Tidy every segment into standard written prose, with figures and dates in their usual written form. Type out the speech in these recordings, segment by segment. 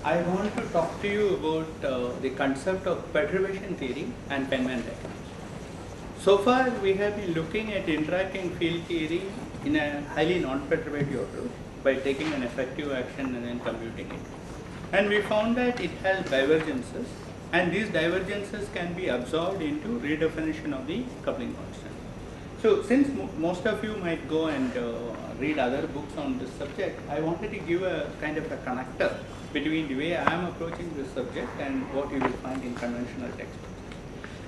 I want to talk to you about the concept of perturbation theory and Feynman diagrams. So far, we have been looking at interacting field theory in a highly non-perturbative approach by taking an effective action and then computing it. And we found that it has divergences, and these divergences can be absorbed into redefinition of the coupling constant. So since most of you might go and read other books on this subject, I wanted to give a kind of a connector between the way I am approaching this subject and what you will find in conventional textbooks.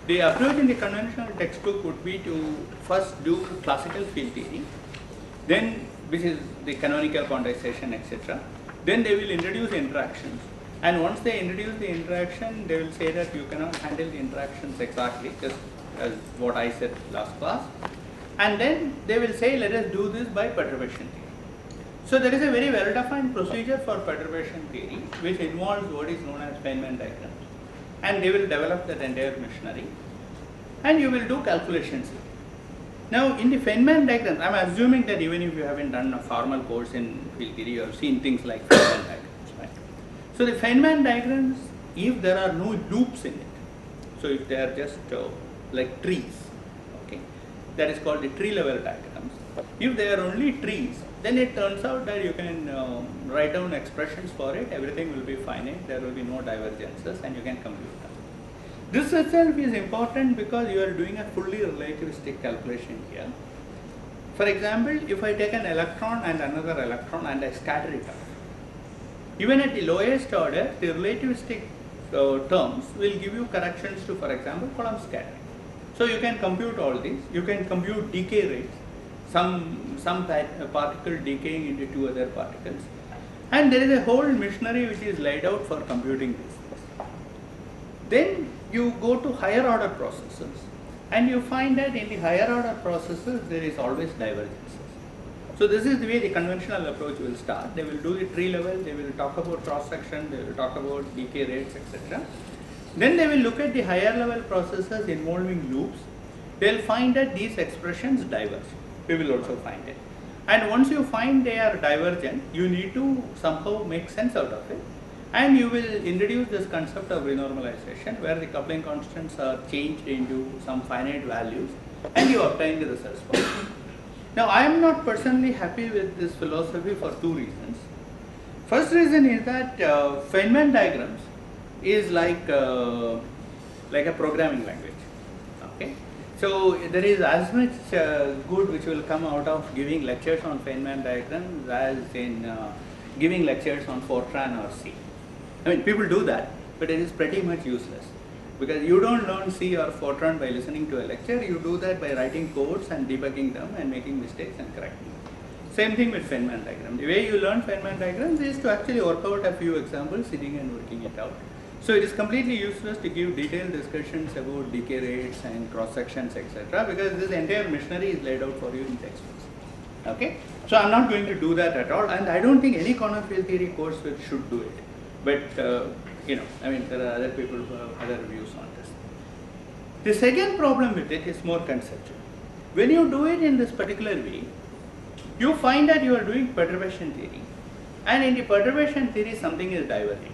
The approach in the conventional textbook would be to first do classical field theory, then which is the canonical quantization, etc. Then they will introduce interactions, and once they introduce the interaction, they will say that you cannot handle the interactions exactly, just as what I said last class. And then they will say, let us do this by perturbation theory. So there is a very well-defined procedure for perturbation theory, which involves what is known as Feynman diagrams. And they will develop that entire machinery. And you will do calculations. Now, in the Feynman diagrams, I am assuming that even if you haven't done a formal course in field theory, you have seen things like Feynman diagrams, right? So the Feynman diagrams, if there are no loops in it, so if they are just like trees, okay, that is called the tree level diagrams. If they are only trees, then it turns out that you can write down expressions for it, everything will be finite, there will be no divergences, and you can compute them. This itself is important because you are doing a fully relativistic calculation here. For example, if I take an electron and another electron and I scatter it out, even at the lowest order, the relativistic terms will give you corrections to, for example, Coulomb scattering. So you can compute all these, you can compute decay rates, some particle decaying into two other particles, and there is a whole machinery which is laid out for computing these things. Then you go to higher order processes, and you find that in the higher order processes there is always divergences. So this is the way the conventional approach will start. They will do the tree level, they will talk about cross section, they will talk about decay rates, etc. Then they will look at the higher level processes involving loops. They will find that these expressions diverge. We will also find it. And once you find they are divergent, you need to somehow make sense out of it. And you will introduce this concept of renormalization, where the coupling constants are changed into some finite values, and you obtain the results for it. Now, I am not personally happy with this philosophy for two reasons. First reason is that Feynman diagrams is like a programming language. Okay, so there is as much good which will come out of giving lectures on Feynman diagrams as in giving lectures on Fortran or C. I mean, people do that, but it is pretty much useless, because you don't learn C or Fortran by listening to a lecture. You do that by writing codes and debugging them and making mistakes and correcting them. Same thing with Feynman diagram. The way you learn Feynman diagrams is to actually work out a few examples, sitting and working it out. So it is completely useless to give detailed discussions about decay rates and cross sections, etc., because this entire machinery is laid out for you in textbooks. Okay, so I'm not going to do that at all, and I don't think any corner field theory course should do it. But I mean, there are other people who have other views on this. The second problem with it is more conceptual. When you do it in this particular way, you find that you are doing perturbation theory, and in the perturbation theory something is diverging.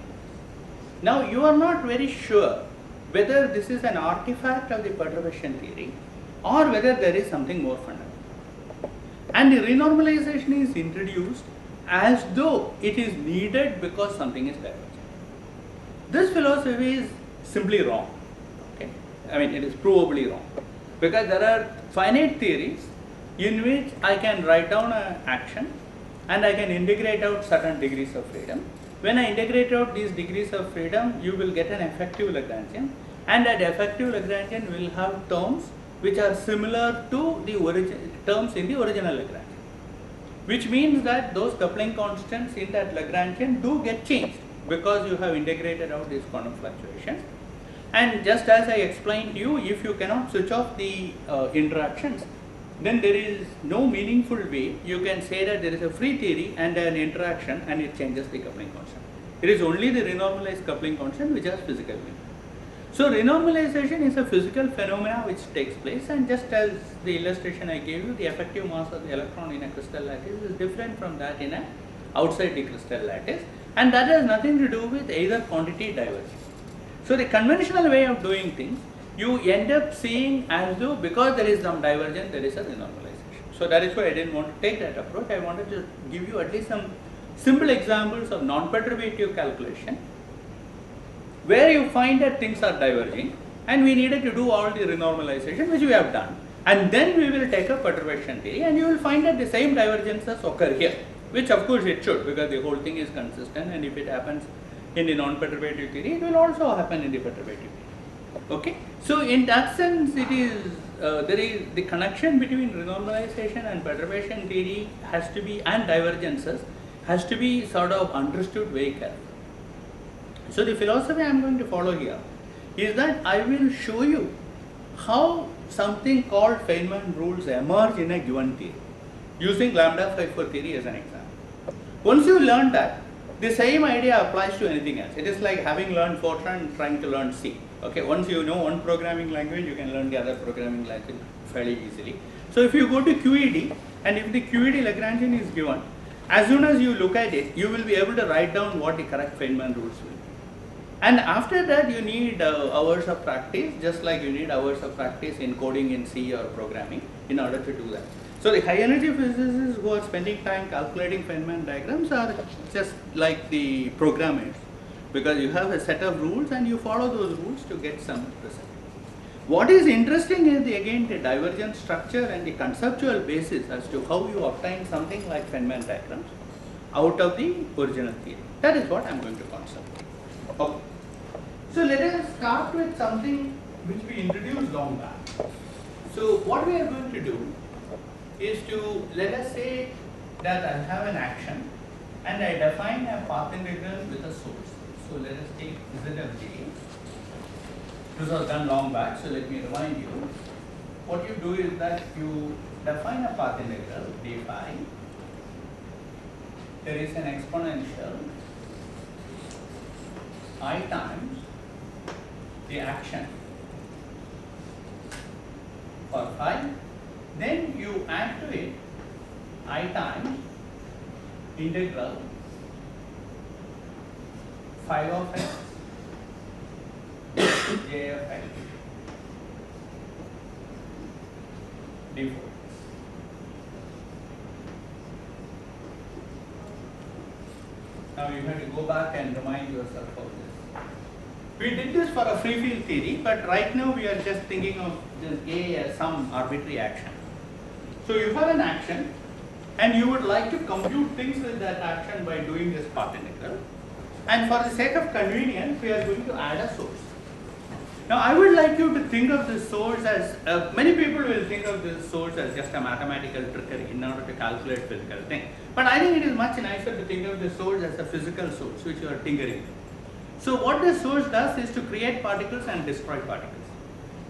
Now you are not very sure whether this is an artifact of the perturbation theory or whether there is something more fundamental. And the renormalization is introduced as though it is needed because something is divergent. This philosophy is simply wrong. Okay? I mean, it is provably wrong, because there are finite theories in which I can write down an action and I can integrate out certain degrees of freedom. When I integrate out these degrees of freedom, you will get an effective Lagrangian, and that effective Lagrangian will have terms which are similar to the terms in the original Lagrangian, which means that those coupling constants in that Lagrangian do get changed because you have integrated out these quantum fluctuations. And just as I explained to you, if you cannot switch off the interactions, then there is no meaningful way you can say that there is a free theory and an interaction and it changes the coupling constant. It is only the renormalized coupling constant which has physical meaning. So renormalization is a physical phenomena which takes place, and just as the illustration I gave you, the effective mass of the electron in a crystal lattice is different from that in a outside the crystal lattice, And that has nothing to do with either quantity divergence. So the conventional way of doing things, you end up seeing as though because there is some divergence, there is a renormalization. So that is why I didn't want to take that approach. I wanted to give you at least some simple examples of non-perturbative calculation where you find that things are diverging and we needed to do all the renormalization, which we have done. And then we will take a perturbation theory and you will find that the same divergences occur here, which of course it should, because the whole thing is consistent, and if it happens in the non-perturbative theory, it will also happen in the perturbative theory. Okay? So in that sense, it is, there is the connection between renormalization and perturbation theory has to be, and divergences, has to be sort of understood very carefully. So the philosophy I am going to follow here is that I will show you how something called Feynman rules emerge in a given theory, using lambda 5 theory as an example. Once you learn that, the same idea applies to anything else. It is like having learned Fortran and trying to learn C. Okay, once you know one programming language, you can learn the other programming language fairly easily. So if you go to QED, and if the QED Lagrangian is given, as soon as you look at it, you will be able to write down what the correct Feynman rules will be. And after that, you need hours of practice, just like you need hours of practice in coding in C or programming in order to do that. So the high energy physicists who are spending time calculating Feynman diagrams are just like the programmers, because you have a set of rules and you follow those rules to get some result. What is interesting is again the divergent structure and the conceptual basis as to how you obtain something like Feynman diagrams out of the original theory. That is what I am going to concentrate. Okay. So let us start with something which we introduced long back. So what we are going to do is to, let us say that I have an action and I define a path integral with a source. So let us take Z of j. This was done long back, so let me remind you. What you do is that you define a path integral d phi. There is an exponential I times the action for phi. Then you add to it I times integral phi of x j of x d4. Now you have to go back and remind yourself of this. We did this for a free field theory, but right now we are just thinking of just A as some arbitrary action. So you have an action and you would like to compute things with that action by doing this path integral. And for the sake of convenience, we are going to add a source. Now I would like you to think of this source as, many people will think of this source as just a mathematical trickery in order to calculate physical thing. But I think it is much nicer to think of the source as a physical source which you are tinkering with. So what this source does is to create particles and destroy particles.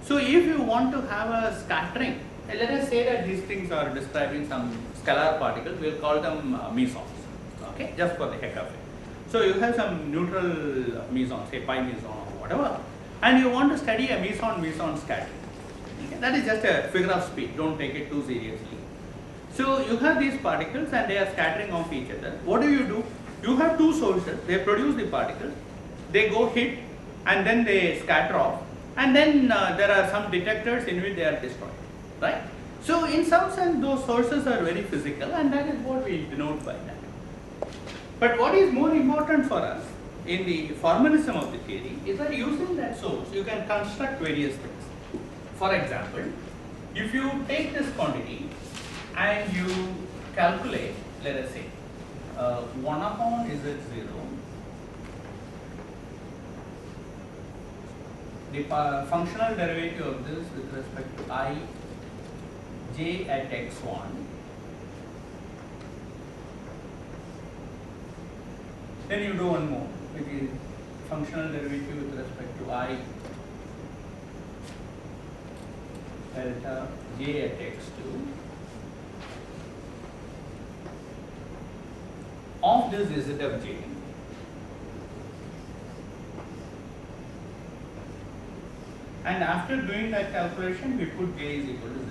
So if you want to have a scattering, let us say that these things are describing some scalar particles, we'll call them mesons, okay, just for the heck of it. So you have some neutral meson, say pi meson or whatever, and you want to study a meson-meson scattering. Okay? That is just a figure of speech, don't take it too seriously. So you have these particles and they are scattering off each other. What do? You have two sources, they produce the particles, they go hit and then they scatter off, and then there are some detectors in which they are destroyed, right? So in some sense those sources are very physical, and that is what we denote by that. But what is more important for us in the formalism of the theory is that using that source you can construct various things. For example, if you take this quantity and you calculate, let us say 1 upon z0, the functional derivative of this with respect to I j at x1 then you do one more, which is functional derivative with respect to I delta j at x2 of this z of j. And after doing that calculation, we put j is equal to 0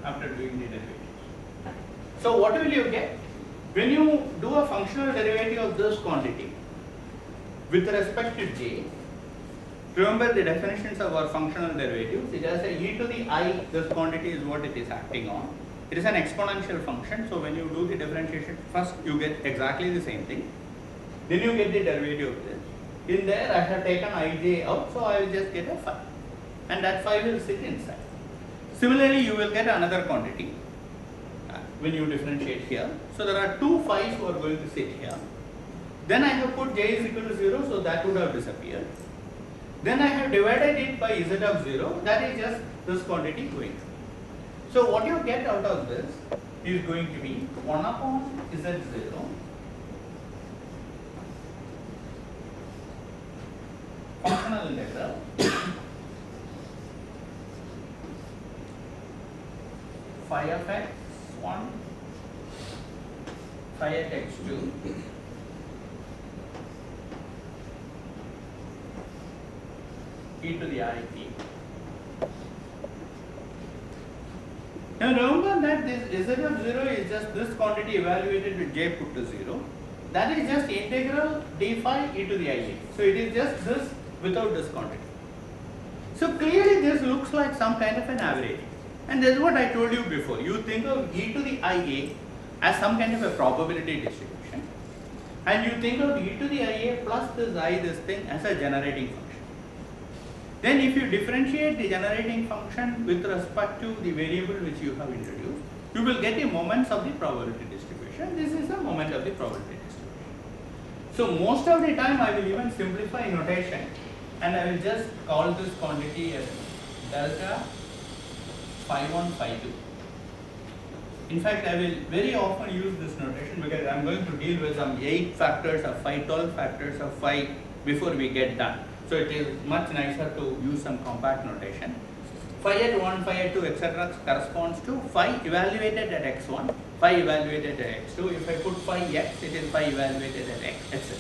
after doing the derivatives. So what will you get? When you do a functional derivative of this quantity, with respect to j. Remember the definitions of our functional derivatives. It has a e to the I, this quantity is what it is acting on. It is an exponential function, so when you do the differentiation, first you get exactly the same thing. Then you get the derivative of this. In there I have taken ij out, so I will just get a phi. And that phi will sit inside. Similarly, you will get another quantity when you differentiate here. So there are two phi's who are going to sit here. Then I have put j is equal to 0, so that would have disappeared. Then I have divided it by z of 0, that is just this quantity going. So what you get out of this is going to be 1 upon z0 functional integral phi of x1, phi of x2 e to the I t. Now remember that this z of 0 is just this quantity evaluated with j put to 0. That is just integral d phi e to the ia. So it is just this without this quantity. So clearly this looks like some kind of an average. And that's what I told you before. You think of e to the ia as some kind of a probability distribution. And you think of e to the ia plus this I, this thing, as a generating function. Then if you differentiate the generating function with respect to the variable which you have introduced, you will get the moments of the probability distribution. This is the moment of the probability distribution. So most of the time I will even simplify notation and I will just call this quantity as delta phi 1, phi 2. In fact, I will very often use this notation because I am going to deal with some 8 factors of phi, 12 factors of phi before we get done. So it is much nicer to use some compact notation. Phi at 1, phi at 2, etc. corresponds to phi evaluated at x1, phi evaluated at x2. If I put phi x, it is phi evaluated at x, etc.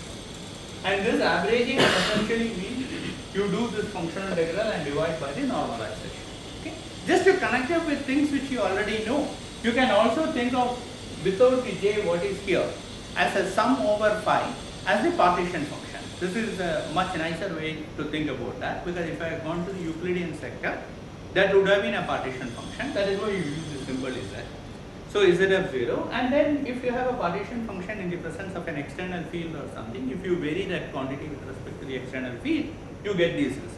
And this averaging essentially means you do this functional integral and divide by the normalization. Okay? Just to connect up with things which you already know. You can also think of, without the j, what is here, as a sum over phi as the partition function. This is a much nicer way to think about that, because if I had gone to the Euclidean sector, that would have been a partition function. That is why you use the symbol z. So z of 0, and then if you have a partition function in the presence of an external field or something, if you vary that quantity with respect to the external field, you get these results.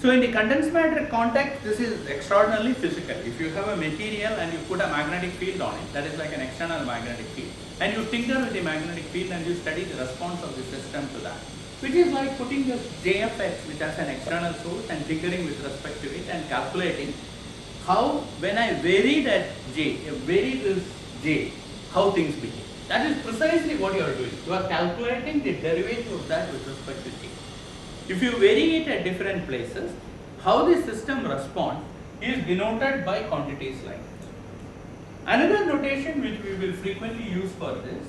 So in the condensed matter context, this is extraordinarily physical. If you have a material and you put a magnetic field on it, that is like an external magnetic field, and you tinker with the magnetic field and you study the response of the system to that, which is like putting the j of x, which has an external source, and tinkering with respect to it and calculating how, when I vary that j, vary this j, how things behave. That is precisely what you are doing. You are calculating the derivative of that with respect to j. If you vary it at different places, how the system responds is denoted by quantities like this. Another notation which we will frequently use for this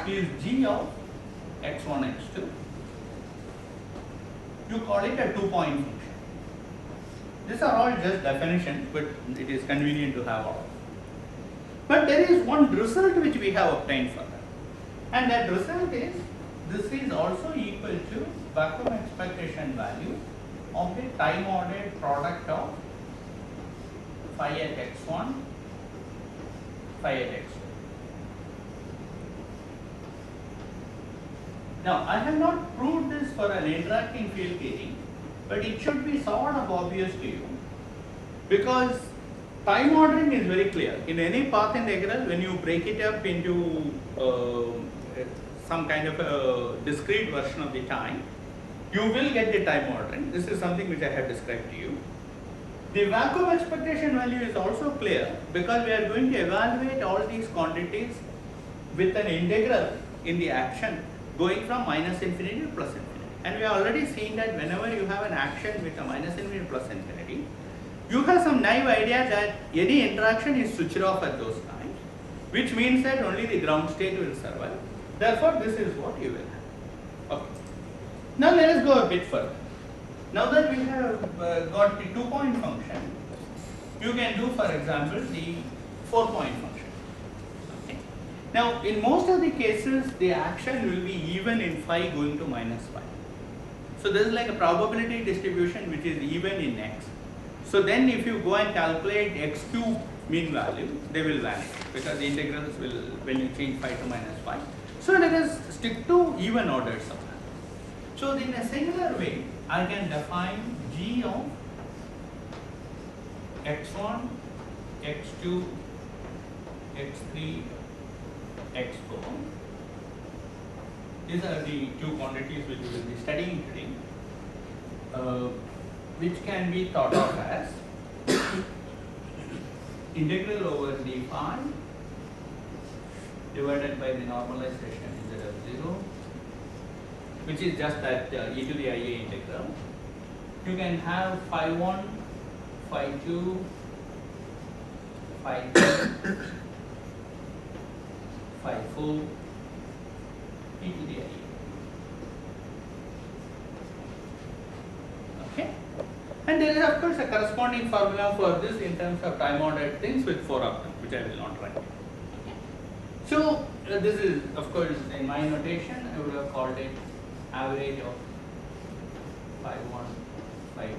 is g of x1, x2. You call it a 2-point function. These are all just definitions, but it is convenient to have all. But there is one result which we have obtained for that. And that result is, this is also equal to vacuum expectation value of the time ordered product of phi at x1, phi at x2. Now, I have not proved this for an interacting field theory, but it should be sort of obvious to you, because time ordering is very clear. In any path integral, when you break it up into some kind of a discrete version of the time, you will get the time ordering. This is something which I have described to you. The vacuum expectation value is also clear, because we are going to evaluate all these quantities with an integral in the action going from minus infinity to plus infinity. And we have already seen that whenever you have an action with a minus infinity plus infinity, you have some naive idea that any interaction is switched off at those times, which means that only the ground state will survive. Therefore, this is what you will have. Okay. Now let us go a bit further. Now that we have got the 2-point function, you can do, for example, the 4-point function. Okay. Now, in most of the cases, the action will be even in phi going to minus phi. So this is like a probability distribution which is even in x. So then if you go and calculate x cube mean value, they will vanish because the integrals will, when you change phi to minus phi. So let us stick to even ordered sum. So in a similar way, I can define g of x1, x2, x3, x4. These are the two quantities which we will be studying today, which can be thought of as integral over d phi divided by the normalization z of 0, which is just that e to the ia integral. You can have phi 1, phi 2, phi 3, phi 4, e to the ia. Okay? And there is of course a corresponding formula for this in terms of time ordered things with 4 of them, which I will not write. So this is of course in my notation, I would have called it average of phi 1, phi 2,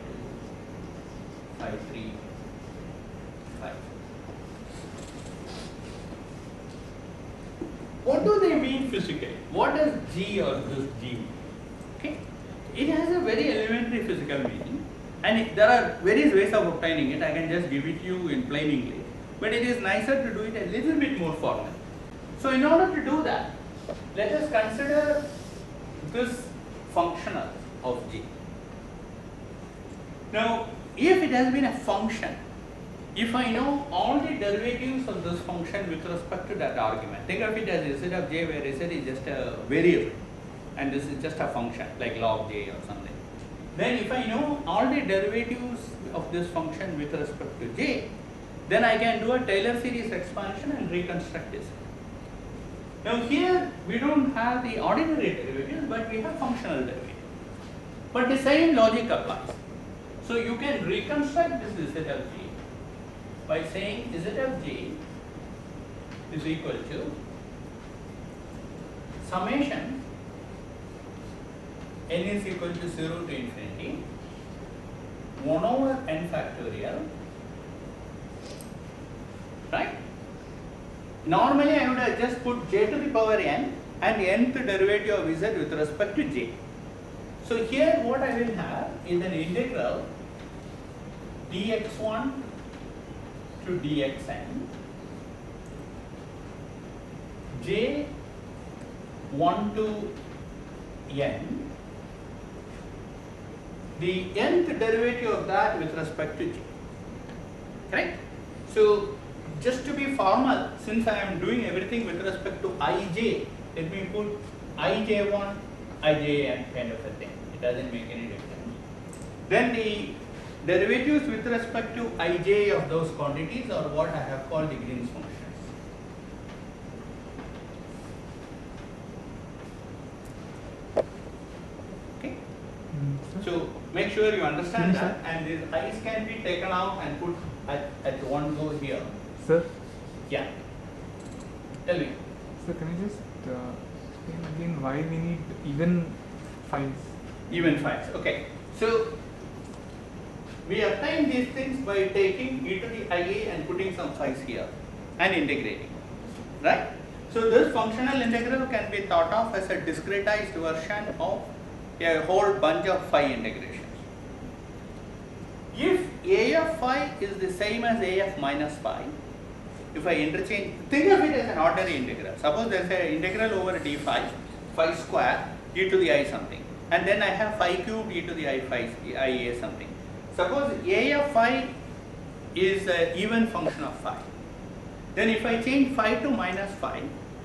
phi 3, phi 4. What do they mean physically? What does G or this G mean? Okay? It has a very elementary physical meaning, and there are various ways of obtaining it. I can just give it to you in plain English, but it is nicer to do it a little bit more formal. So in order to do that, let us consider this functional of G. Now, if it has been a function, if I know all the derivatives of this function with respect to that argument, think of it as z of j, where z is just a variable and this is just a function like log j or something. Then if I know all the derivatives of this function with respect to j, then I can do a Taylor series expansion and reconstruct this. Now here we don't have the ordinary derivatives, but we have functional derivatives. But the same logic applies. So you can reconstruct this z of j by saying z of j is equal to summation n is equal to 0 to infinity 1 over n factorial, right? Normally I would have just put j to the power n and nth derivative of z with respect to j. So here what I will have is an integral dx1 to dxn j 1 to n, the nth derivative of that with respect to j. Correct? So just to be formal, since I am doing everything with respect to ij, let me put ij1, ijn kind of a thing. It doesn't make any difference. Then the derivatives with respect to ij of those quantities are what I have called the Green's functions. Okay? So make sure you understand that, and these i's can be taken out and put at one go here. Sir? Yeah. Tell me. Sir, can you just explain again why we need even phi's? Even phi's. Okay. So we obtain these things by taking e to the ia and putting some phi's here and integrating. Right? So this functional integral can be thought of as a discretized version of a whole bunch of phi integrations. If a of phi is the same as a of minus phi, if I interchange, think of it as an ordinary integral. Suppose there is an integral over d phi, phi square, e to the I something, and then I have phi cubed e to the I phi, ia something. Suppose a of phi is an even function of phi. Then if I change phi to minus phi,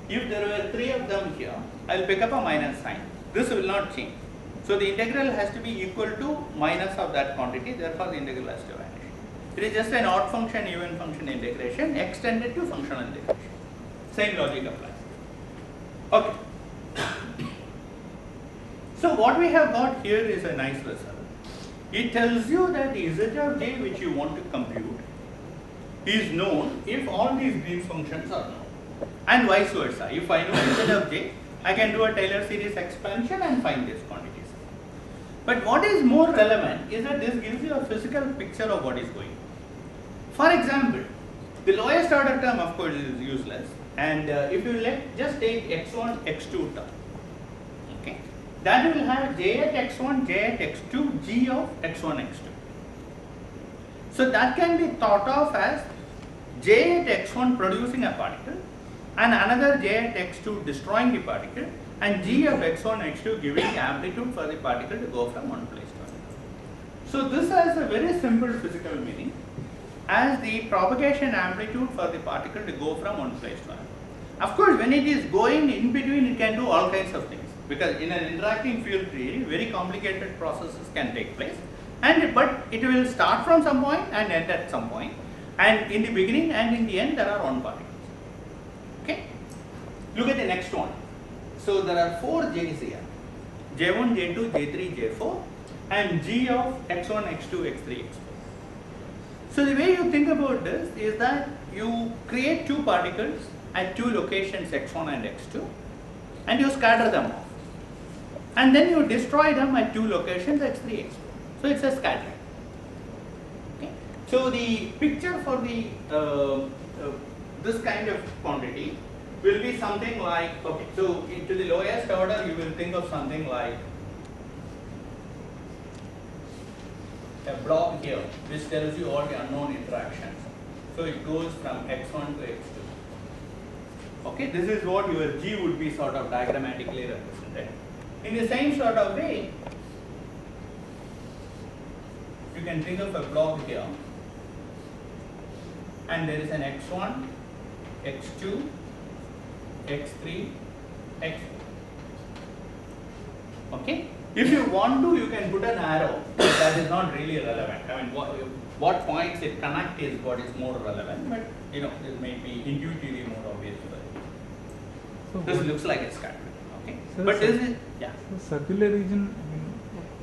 if there were 3 of them here, I will pick up a minus sign. This will not change. So the integral has to be equal to minus of that quantity, therefore the integral has to vanish. It is just an odd function, even function integration extended to functional integration. Same logic applies. Okay. So what we have got here is a nice result. It tells you that the z of j which you want to compute is known if all these Green's functions are known. and vice versa. If I know instead of j, I can do a Taylor series expansion and find these quantities. But what is more relevant is that this gives you a physical picture of what is going on. For example, the lowest order term of course is useless, and if you just take x1, x2 term, okay, that will have j at x1, j at x2, g of x1, x2. So that can be thought of as j at x1 producing a particle and another j at x2 destroying the particle, and g of x1, x2 giving the amplitude for the particle to go from one place to another. So this has a very simple physical meaning as the propagation amplitude for the particle to go from one place to another. Of course, when it is going in between, it can do all kinds of things, because in an interacting field theory, very complicated processes can take place, but it will start from some point and end at some point, and in the beginning and in the end there are one particles. Okay, look at the next one. So there are 4 j's here, j1, j2, j3, j4, and g of x1, x2, x3, x4. So the way you think about this is that you create 2 particles at 2 locations x1 and x2, and you scatter them off, and then you destroy them at 2 locations x3, x4. So it's a scattering. Okay. So the picture for the this kind of quantity will be something like, okay, so to the lowest order you will think of something like a block here which tells you all the unknown interactions. So it goes from x1 to x2. Okay, this is what your G would be sort of diagrammatically represented. In the same sort of way, you can think of a block here, and there is an x1, x2, x3, x4. Okay? If you want to, you can put an arrow, but that is not really relevant. I mean, what points it connect is what is more relevant, but you know, this may be intuitively more obvious for you. So this looks like a scattering. Okay? So but this is, yeah. So circular region,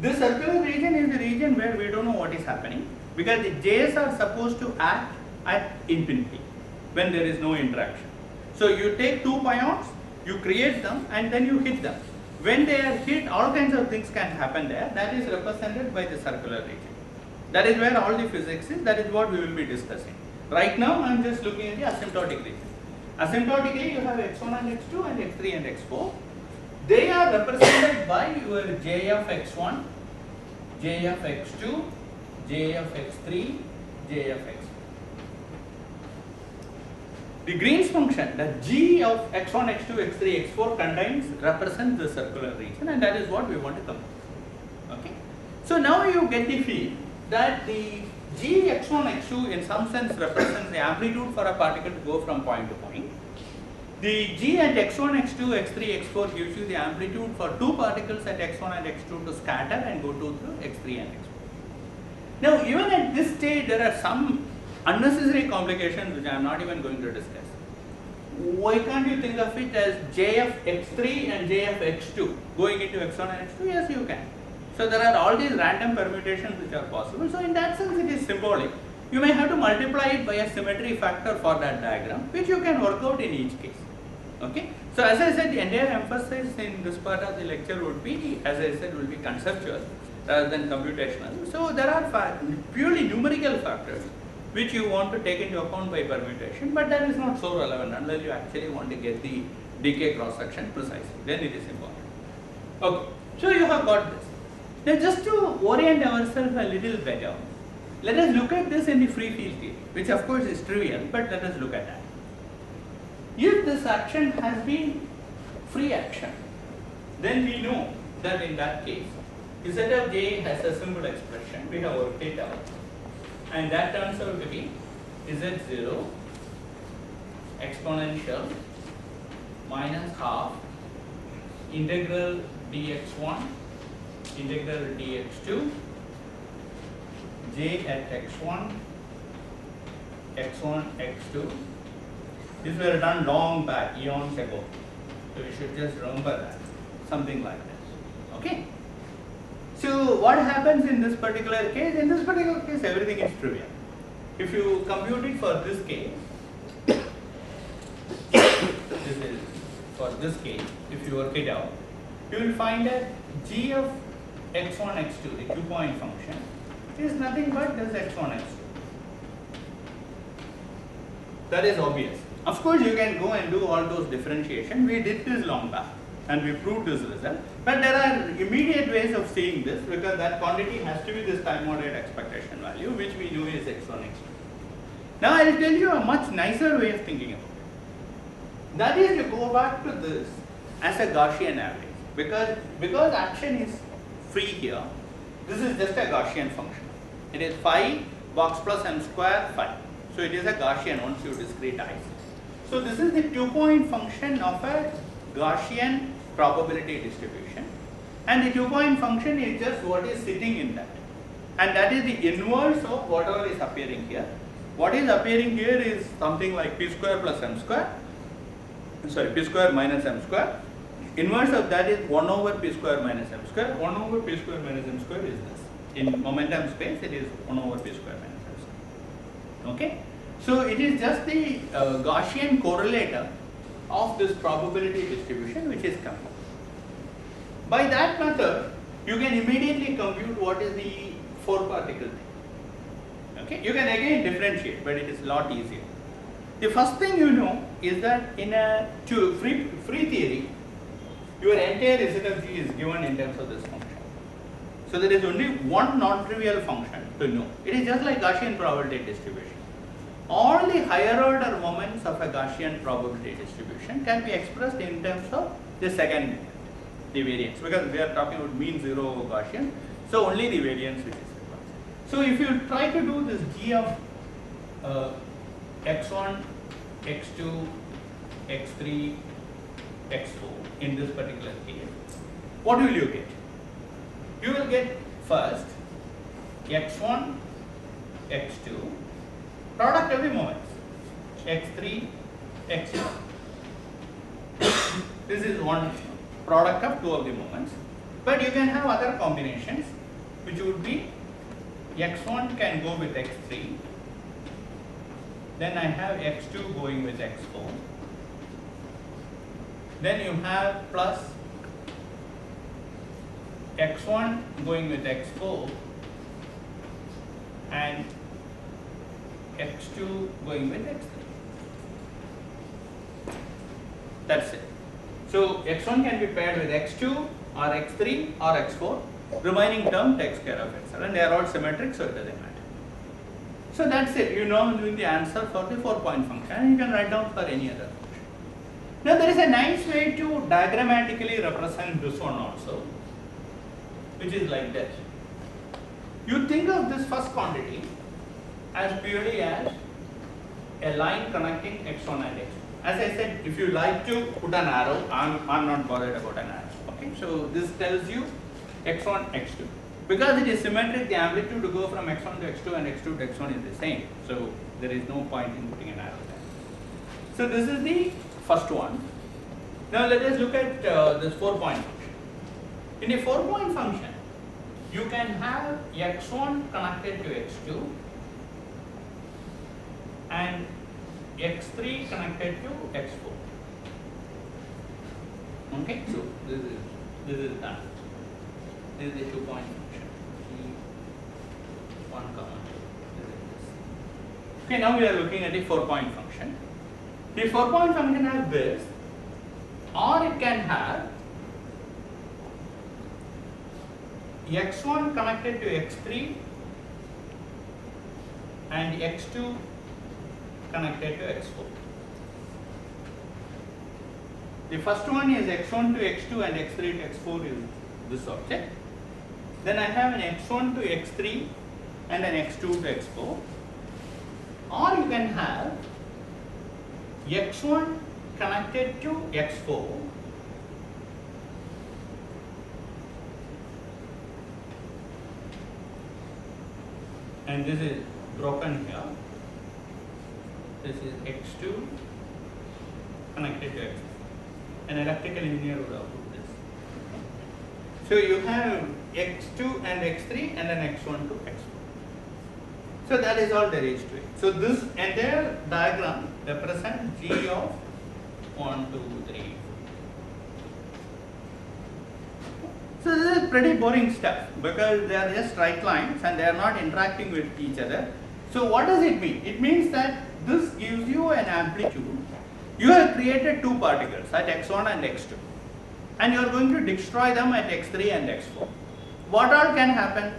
this circular region is the region where we don't know what is happening, because the J's are supposed to act at infinity when there is no interaction. So you take 2 pions, you create them, and then you hit them. When they are hit, all kinds of things can happen there. That is represented by the circular region. That is where all the physics is. That is what we will be discussing. Right now, I am just looking at the asymptotic region. Asymptotically, you have x1 and x2 and x3 and x4. They are represented by your j of x1, j of x2, j of x3, j of x4. The Green's function, the g of x1, x2, x3, x4 represents the circular region, and that is what we want to compute. Okay. So now you get the feel that the g x1, x2 in some sense represents the amplitude for a particle to go from point to point. The g at x1, x2, x3, x4 gives you the amplitude for 2 particles at x1 and x2 to scatter and go through x3 and x4. Now, even at this stage, there are some unnecessary complications which I am not even going to discuss. Why can't you think of it as j of x3 and j of x2 going into x1 and x2? Yes, you can. So there are all these random permutations which are possible. So in that sense, it is symbolic. You may have to multiply it by a symmetry factor for that diagram, which you can work out in each case. Okay. So as I said, the entire emphasis in this part of the lecture would be, as I said, will be conceptual rather than computational. So there are purely numerical factors which you want to take into account by permutation, but that is not so relevant unless you actually want to get the decay cross section precisely. Then it is important. Okay, so you have got this. Now just to orient ourselves a little better, let us look at this in the free field theory, which of course is trivial, but let us look at that. If this action has been free action, then we know that in that case, Z of j has a simple expression, we have worked it out. And that turns out to be Z0 exponential minus half integral dx1 integral dx2 j at x1 x1 x2. These were done long back, eons ago. So you should just remember that, something like this. Okay. So what happens in this particular case? In this particular case, everything is trivial. If you compute it for this case, is for this case, if you work it out, you will find that g of x1, x2, the 2-point function, is nothing but this x1, x2. That is obvious. Of course, you can go and do all those differentiation. We did this long back and we proved this result. But there are immediate ways of seeing this because that quantity has to be this time moderate expectation value, which we know is x1, x2. Now I will tell you a much nicer way of thinking about it. That is to go back to this as a Gaussian average. Because action is free here, this is just a Gaussian function. It is phi box plus m square phi. So it is a Gaussian once you discretize. So this is the 2-point function of a Gaussian probability distribution. And the 2-point function is just what is sitting in that. And that is the inverse of whatever is appearing here. What is appearing here is something like p square plus m square. Sorry, p square minus m square. Inverse of that is 1 over p square minus m square. 1 over p square minus m square is this. In momentum space, it is 1 over p square minus m square. Okay? So it is just the Gaussian correlator of this probability distribution which is coming. By that method, you can immediately compute what is the 4-particle thing. Okay? You can again differentiate, but it is a lot easier. The first thing you know is that in a free theory, your entire residency is given in terms of this function. So there is only one non-trivial function to know. It is just like Gaussian probability distribution. All the higher order moments of a Gaussian probability distribution can be expressed in terms of the second method, the variance, because we are talking about mean zero Gaussian, so only the variance which is required. So if you try to do this g of x1, x2, x3, x4 in this particular case, what will you get? You will get first x1, x2, product of the moments, x3, x4. This is one product of 2 of the moments, but you can have other combinations which would be x1 can go with x3, then I have x2 going with x4, then you have plus x1 going with x4 and x2 going with x3. That's it. So x1 can be paired with x2 or x3 or x4. Remaining term takes care of itself, and they are all symmetric, so it doesn't matter. So that's it. You know the answer for the 4-point function, and you can write down for any other function. Now there is a nice way to diagrammatically represent this one also, which is like this. You think of this first quantity as purely as a line connecting x1 and x2. As I said, if you like to put an arrow, I'm not bothered about an arrow. Okay, so this tells you x1, x2. Because it is symmetric, the amplitude to go from x1 to x2 and x2 to x1 is the same. So there is no point in putting an arrow there. So this is the first one. Now let us look at this 4-point function. In a 4-point function, you can have x1 connected to x2 and x3 connected to x4. Okay, so this is that. This is the 2-point function. One comma. This is this. Okay, now we are looking at the 4-point function. The 4-point function has this, or it can have x1 connected to x3 and x2 connected to x4. The first one is x1 to x2 and x3 to x4 is this object. Then I have an x1 to x3 and an x2 to x4. Or you can have x1 connected to x4 and this is broken here. This is x2 connected to x4. An electrical engineer would have put this. So you have x2 and x3 and then x1 to x4. So that is all there is to it. So this entire diagram represents g of 1, 2, 3. So this is pretty boring stuff because they are just straight lines and they are not interacting with each other. So what does it mean? It means that this gives you an amplitude. You have created two particles at x1 and x2 and you are going to destroy them at x3 and x4. What all can happen?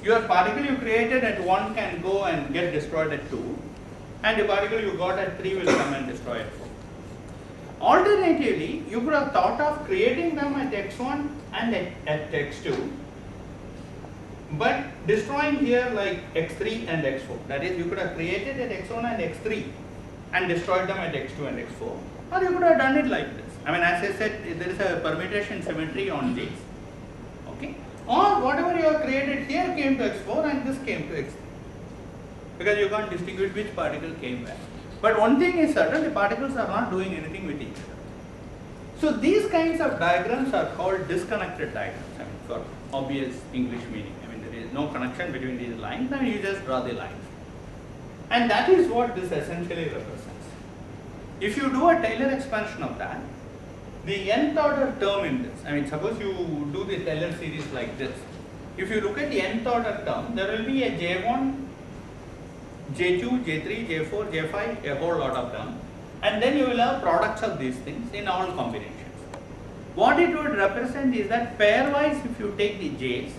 Your particle you created at 1 can go and get destroyed at 2 and the particle you got at 3 will come and destroy at 4. Alternatively, you could have thought of creating them at x1 and at x2 but destroying here like x3 and x4. That is, you could have created at x1 and x3 and destroyed them at x2 and x4, or you could have done it like this. I mean, as I said, there is a permutation symmetry on J's. Okay? Or whatever you have created here came to x4 and this came to x3. Because you can't distinguish which particle came where. But one thing is certain, the particles are not doing anything with each other. So these kinds of diagrams are called disconnected diagrams, I mean, for obvious English meaning. I mean, there is no connection between these lines and you just draw the lines. And that is what this essentially represents. If you do a Taylor expansion of that, the nth order term in this, I mean, suppose you do the Taylor series like this. If you look at the nth order term, there will be a J1, J2, J3, J4, J5, a whole lot of them. And then you will have products of these things in all combinations. What it would represent is that pairwise, if you take the J's,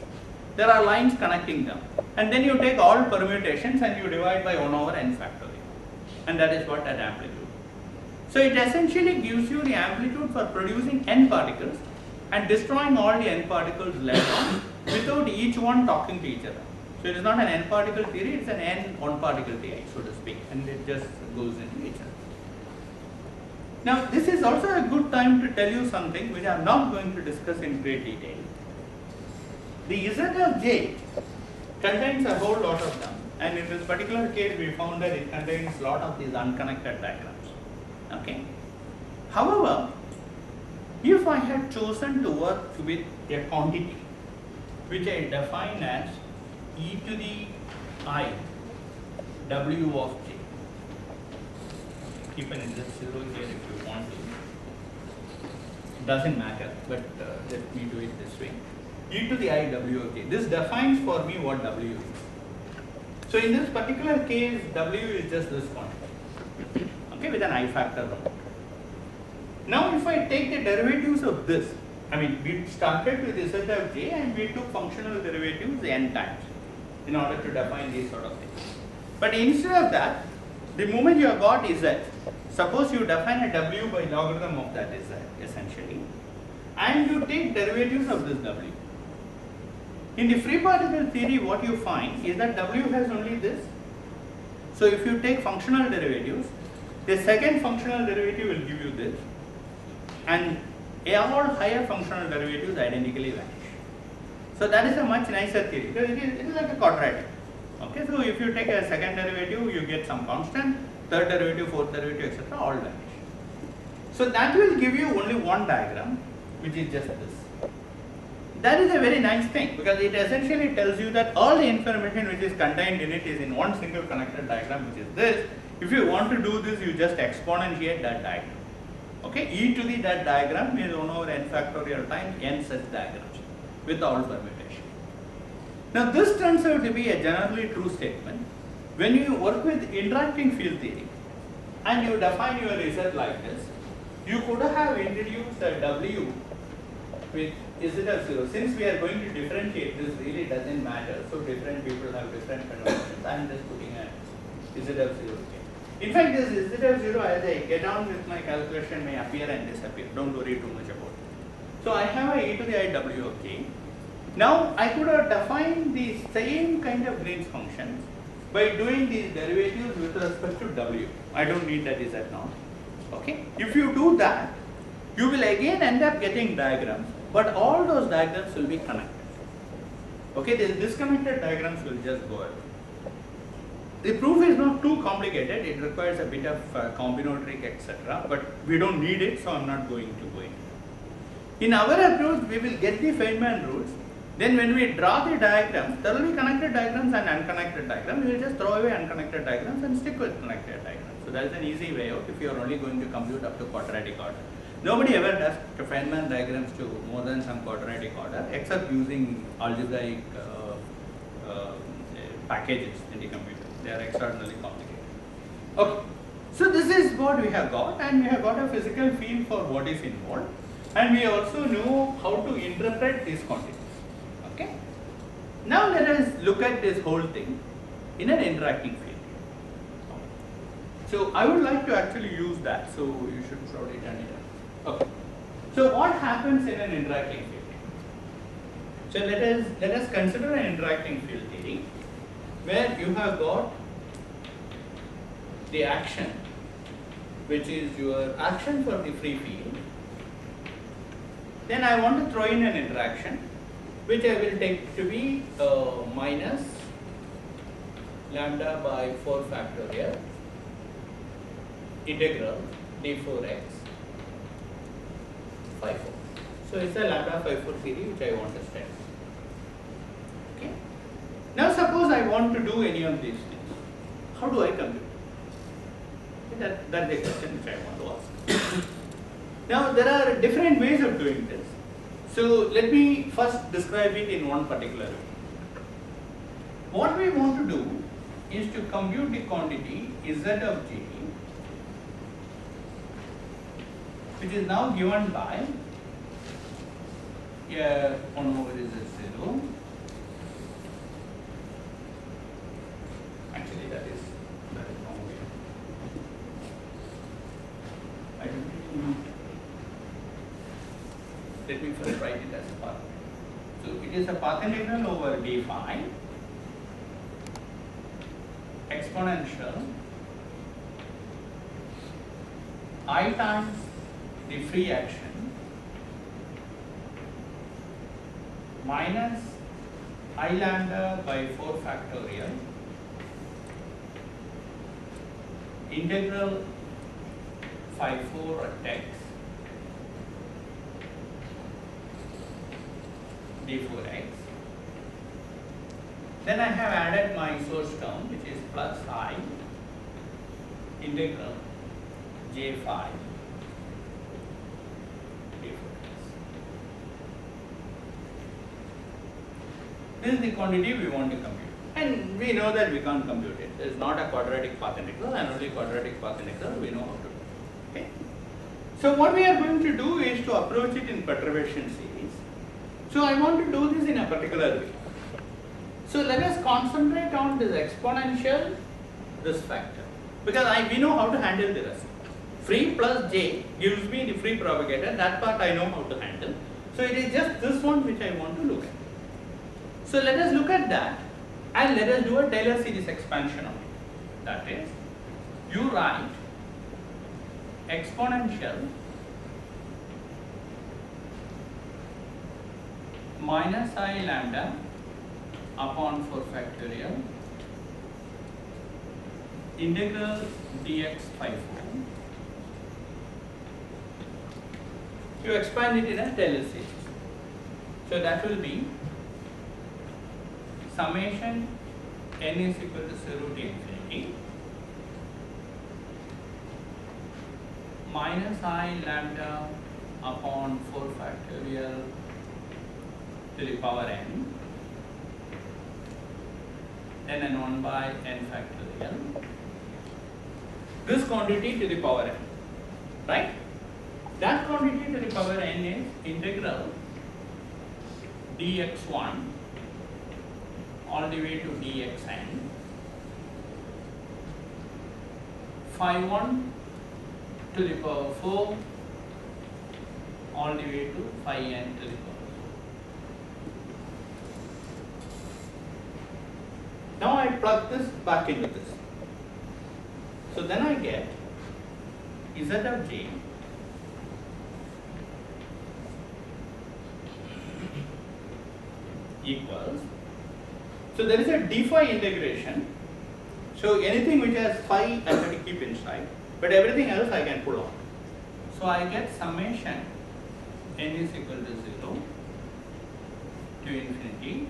there are lines connecting them. And then you take all permutations and you divide by 1 over n factorial. And that is what that amplitude. So it essentially gives you the amplitude for producing n particles and destroying all the n particles left on without each one talking to each other. So it is not an n particle theory, it is an n one particle theory, so to speak, and it just goes into each other. Now this is also a good time to tell you something which I am not going to discuss in great detail. The Z of J contains a whole lot of them, and in this particular case we found that it contains a lot of these unconnected diagrams. Okay. However, if I had chosen to work with a quantity which I define as e to the I w of j, keep an index 0 here if you want to, doesn't matter, but let me do it this way, e to the I w of j. This defines for me what w is. So in this particular case, w is just this quantity, okay, with an I factor on. Now if I take the derivatives of this, I mean, we started with Z of j and we took functional derivatives n times in order to define these sort of things. But instead of that, the moment you have got Z, suppose you define a w by logarithm of that Z essentially, and you take derivatives of this w. In the free particle theory, what you find is that w has only this. So if you take functional derivatives, the second functional derivative will give you this, and all higher functional derivatives identically vanish. So that is a much nicer theory because it is like a quadratic. Okay, so if you take a second derivative, you get some constant, third derivative, fourth derivative, etc., all vanish. So that will give you only one diagram, which is just this. That is a very nice thing because it essentially tells you that all the information which is contained in it is in one single connected diagram, which is this. If you want to do this, you just exponentiate that diagram. Okay, e to the that diagram is 1 over n factorial times n such diagrams with all permutation. Now this turns out to be a generally true statement. When you work with interacting field theory and you define your result like this, you could have introduced a w with z of 0. Since we are going to differentiate, this really doesn't matter. So different people have different conventions. I am just putting a z of 0 here. In fact, this z of 0 as I get on with my calculation may appear and disappear. Don't worry too much about it. So I have a e to the I w of j. Now I could have defined the same kind of Green's functions by doing these derivatives with respect to w. I don't need that z now. Okay. If you do that, you will again end up getting diagrams, but all those diagrams will be connected. Okay, the disconnected diagrams will just go away. The proof is not too complicated, it requires a bit of combinatoric etc. But we don't need it, so I'm not going to go into it. In our approach, we will get the Feynman rules. Then when we draw the diagrams, there will be connected diagrams and unconnected diagrams. We will just throw away unconnected diagrams and stick with connected diagrams. So So that is an easy way out if you are only going to compute up to quadratic order. Nobody ever does Feynman diagrams to more than some quadratic order except using algebraic packages in the computer. They are extraordinarily complicated. Okay. So this is what we have got, and we have got a physical feel for what is involved, and we also know how to interpret these quantities. Okay. Now let us look at this whole thing in an interacting field. So I would like to actually use that. So you should probably turn it on. Okay. So what happens in an interacting field? So let us consider an interacting field theory where you have got the action, which is your action for the free field. Then I want to throw in an interaction, which I will take to be minus lambda by 4 factorial integral d4x phi 4. So it's a lambda phi 4 theory which I want to study. Okay. Now suppose I want to do any of these things. How do I compute? That's the question which I want to ask. Now there are different ways of doing this. So let me first describe it in one particular way. What we want to do is to compute the quantity z of j, which is now given by 1 over z0. Actually that is wrong way. Let me first write it as a path. So it is a path integral over d phi exponential I times the free action minus I lambda by 4 factorial integral phi 4 at x d4x. Then I have added my source term, which is plus I integral j phi d4x. This is the quantity we want to compute, and we know that we can't compute it. It is not a quadratic path integral, and only quadratic path integral we know how to do. Okay. So what we are going to do is to approach it in perturbation series. So I want to do this in a particular way. So let us concentrate on this exponential, this factor, because we know how to handle the rest. Free plus j gives me the free propagator. That part I know how to handle. So it is just this one which I want to look at. So let us look at that, and let us do a Taylor series expansion of it. That is, you write exponential minus I lambda upon 4 factorial integral dx phi 4. You expand it in a Taylor series. So that will be summation n is equal to 0 to infinity minus I lambda upon 4 factorial to the power n, then n 1 by n factorial, this quantity to the power n, right? That quantity to the power n is integral dx1 all the way to dxn phi 1 to the power 4 all the way to phi n to the power 4. Now I plug this back into this. So then I get z of j equals, so there is a d phi integration. So anything which has phi I have to keep inside, but everything else I can pull out. So I get summation n is equal to 0 to infinity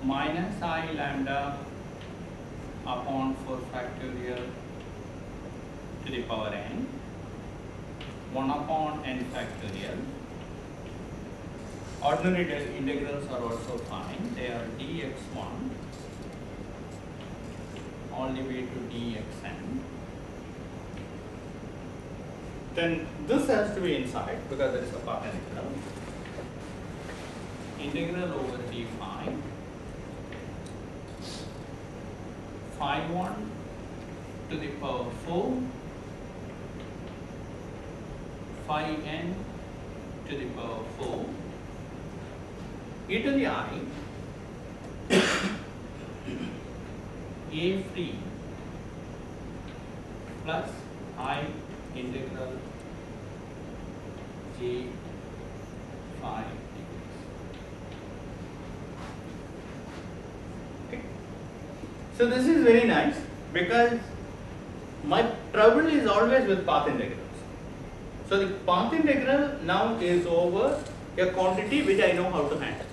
minus I lambda upon 4 factorial to the power n, 1 upon n factorial. Ordinary integrals are also fine. They are dx1 all the way to dxn. Then this has to be inside because there is a path integral. Integral over d phi, phi 1 to the power 4, phi n to the power 4, e to the I, a free plus I integral j phi dx. Okay. So this is very nice because my trouble is always with path integrals. So the path integral now is over a quantity which I know how to handle.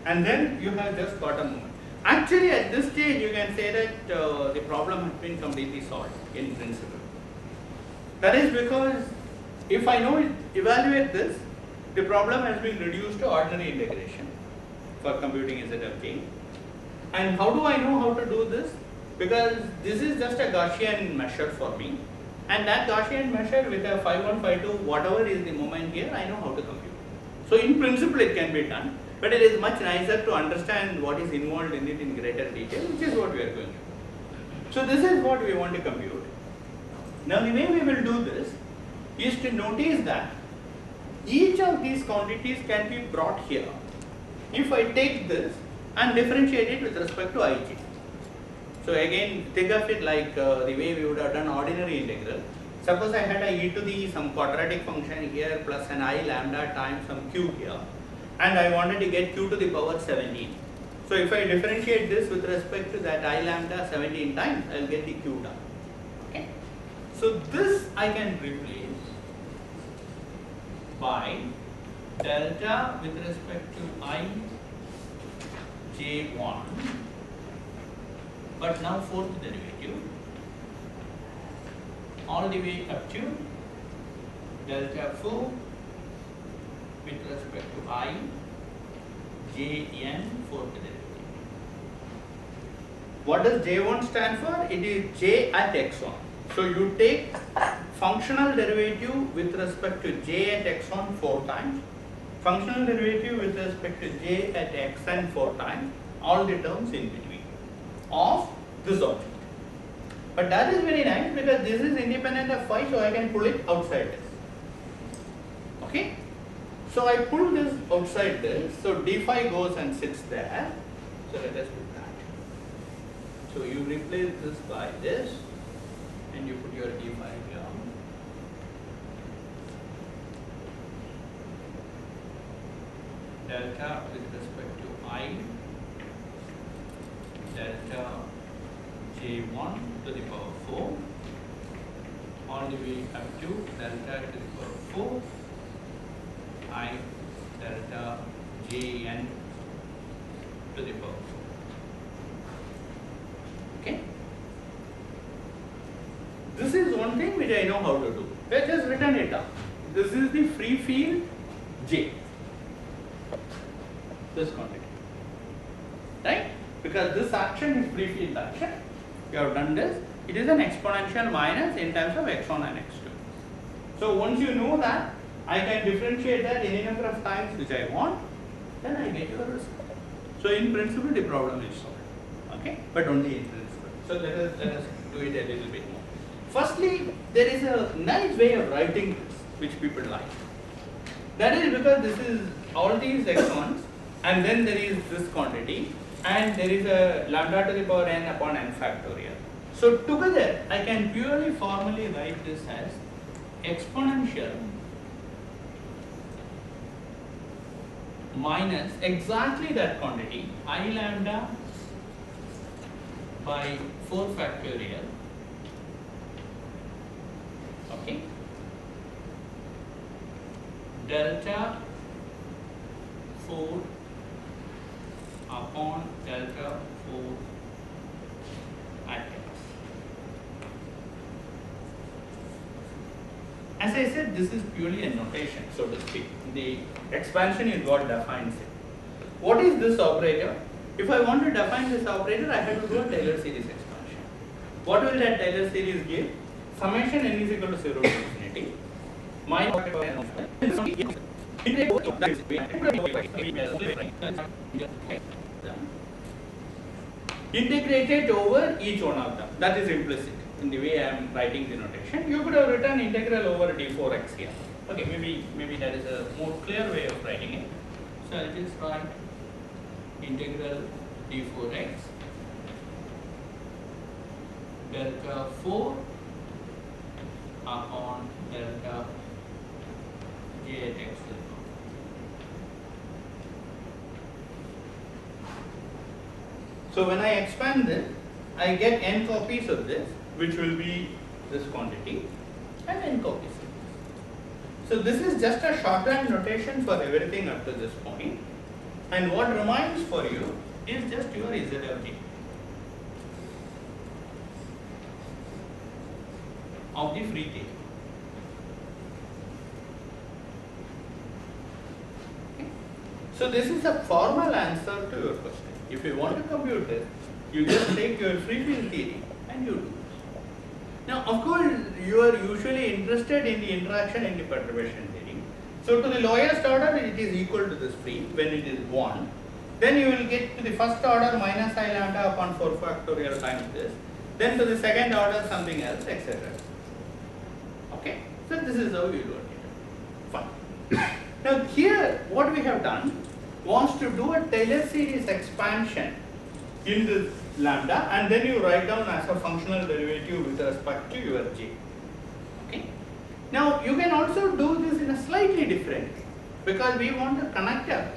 And then you have just got a moment. Actually, at this stage, you can say that the problem has been completely solved in principle. That is because if I evaluate this, the problem has been reduced to ordinary integration for computing Z of k. And how do I know how to do this? Because this is just a Gaussian measure for me. And that Gaussian measure with a phi 1, phi 2, whatever is the moment here, I know how to compute. So in principle, it can be done. But it is much nicer to understand what is involved in it in greater detail, which is what we are going to do. So this is what we want to compute. Now the way we will do this is to notice that each of these quantities can be brought here. If I take this and differentiate it with respect to ij. So again, think of it like the way we would have done ordinary integral. Suppose I had a e to the some quadratic function here plus an I lambda times some q here. And I wanted to get q to the power 17. So if I differentiate this with respect to that I lambda 17 times, I will get the q down. Okay. So this I can replace by delta with respect to I j1, but now fourth derivative all the way up to delta 4 with respect to I jn fourth derivative. What does j1 stand for? It is j at x1. So you take functional derivative with respect to j at x1 4 times, functional derivative with respect to j at xn 4 times, all the terms in between of this object. But that is very nice because this is independent of phi, so I can pull it outside this. Okay? So I pull this outside this, so d phi goes and sits there. So let us do that. So you replace this by this and you put your d phi here. Delta with respect to I, delta j1 to the power 4, all the way up to delta to the power 4, I delta jn to the power 4. Okay? This is one thing which I know how to do. Let's just written it up. This is the free field J. This quantity. Right? Because this action is free field action. You have done this. It is an exponential minus in terms of x1 and x2. So once you know that, I can differentiate that any number of times which I want, then I get your result. So in principle the problem is solved. Okay? But only in principle. So let us do it a little bit more. Firstly, there is a nice way of writing this which people like. That is because this is all these x1s and then there is this quantity and there is a lambda to the power n upon n factorial. So together I can purely formally write this as exponential minus exactly that quantity I lambda by 4 factorial, okay, delta 4 upon delta 4 I said, this is purely a notation, so to speak. The expansion is what defines it. What is this operator? If I want to define this operator, I have to do a Taylor series expansion. What will that Taylor series give? Summation n is equal to 0 to infinity. Integrated over each one of them. That is implicit in the way I am writing the notation. You could have written integral over d4x here. Okay, maybe that is a more clear way of writing it. So I'll just write integral d4x delta 4 upon delta j at x. So when I expand this, I get n copies of this, which will be this quantity, and n copies of this. So this is just a shorthand notation for everything up to this point. And what remains for you is just your Z of j of the free theory. Okay. So this is a formal answer to your question. If you want to compute this, you just take your free field theory and you do this. Now, of course, you are usually interested in the interaction in the perturbation theory. So to the lowest order, it is equal to this free when it is 1. Then you will get to the first order minus I lambda upon 4 factorial times this. Then to the second order something else, etc. Okay? So this is how you do it. Fine. Now here, what we have done was to do a Taylor series expansion in this lambda, and then you write down as a functional derivative with respect to your j. Okay? Now you can also do this in a slightly different way, because we want to connect up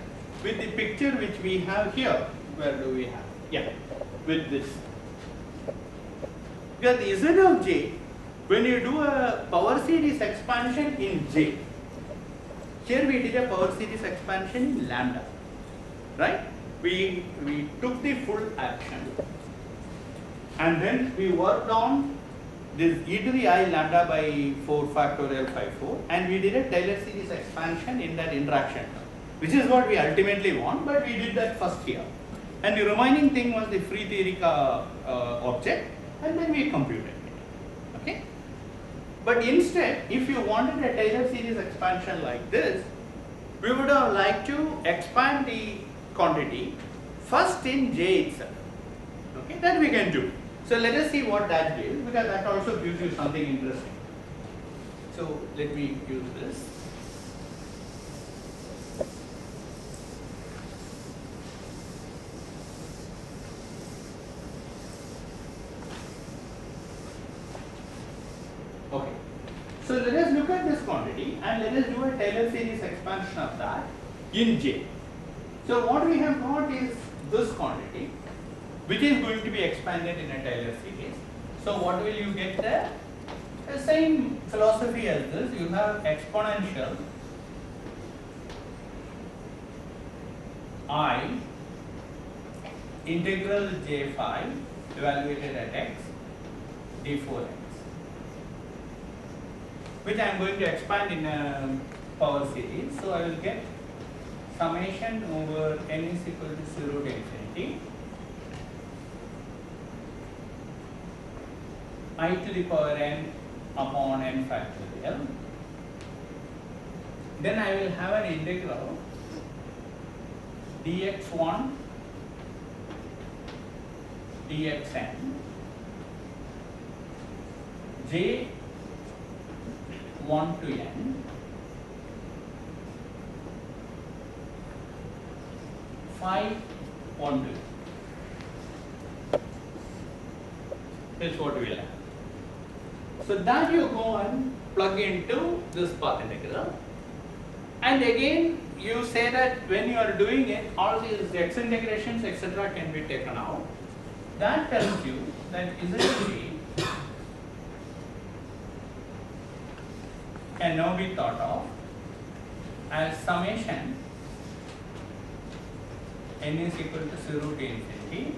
with the picture which we have here. Where do we have? Yeah, with this. Because the Z of j, when you do a power series expansion in j, here we did a power series expansion in lambda, right? We took the full action and then we worked on this e to the I lambda by 4 factorial 5 and we did a Taylor series expansion in that interaction, which is what we ultimately want, but we did that first here. And the remaining thing was the free theory object, and then we computed it. Okay? But instead, if you wanted a Taylor series expansion like this, we would have liked to expand the quantity first in J itself. Okay, that we can do. So let us see what that gives, because that also gives you something interesting. So let me use this. Okay. So let us look at this quantity and let us do a Taylor series expansion of that in J. So what we have got is this quantity, which is going to be expanded in a Taylor series. So what will you get there? The same philosophy as this. You have exponential I integral j5 evaluated at x d4x, which I am going to expand in a power series. So I will get summation over n is equal to 0 to infinity I to the power n upon n factorial. Then I will have an integral dx1 dxn j 1 to n 5 1 to n. That's what we will have. So that you go and plug into this path integral, and again you say that when you are doing it, all these x integrations etc. can be taken out. That tells you that Z can now be thought of as summation n is equal to 0 to infinity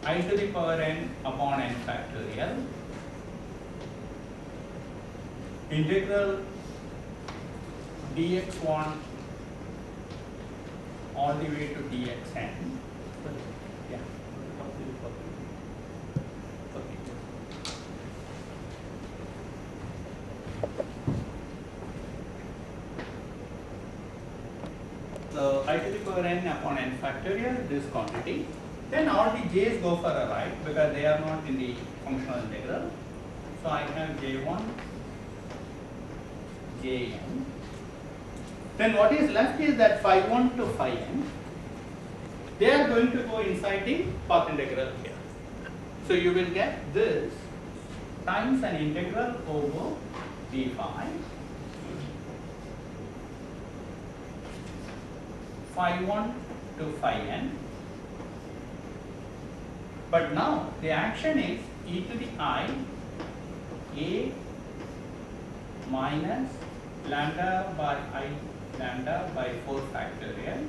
I to the power n upon n factorial integral dx1 all the way to dxn. Yeah. Okay. So I to the power n upon n factorial this quantity. Then all the j's go for a right because they are not in the functional integral. So I have j1, jn. Then what is left is that phi 1 to phi n. They are going to go inside the path integral here. So you will get this times an integral over d phi 1 to phi n. But now the action is e to the I a minus lambda by I lambda by 4 factorial,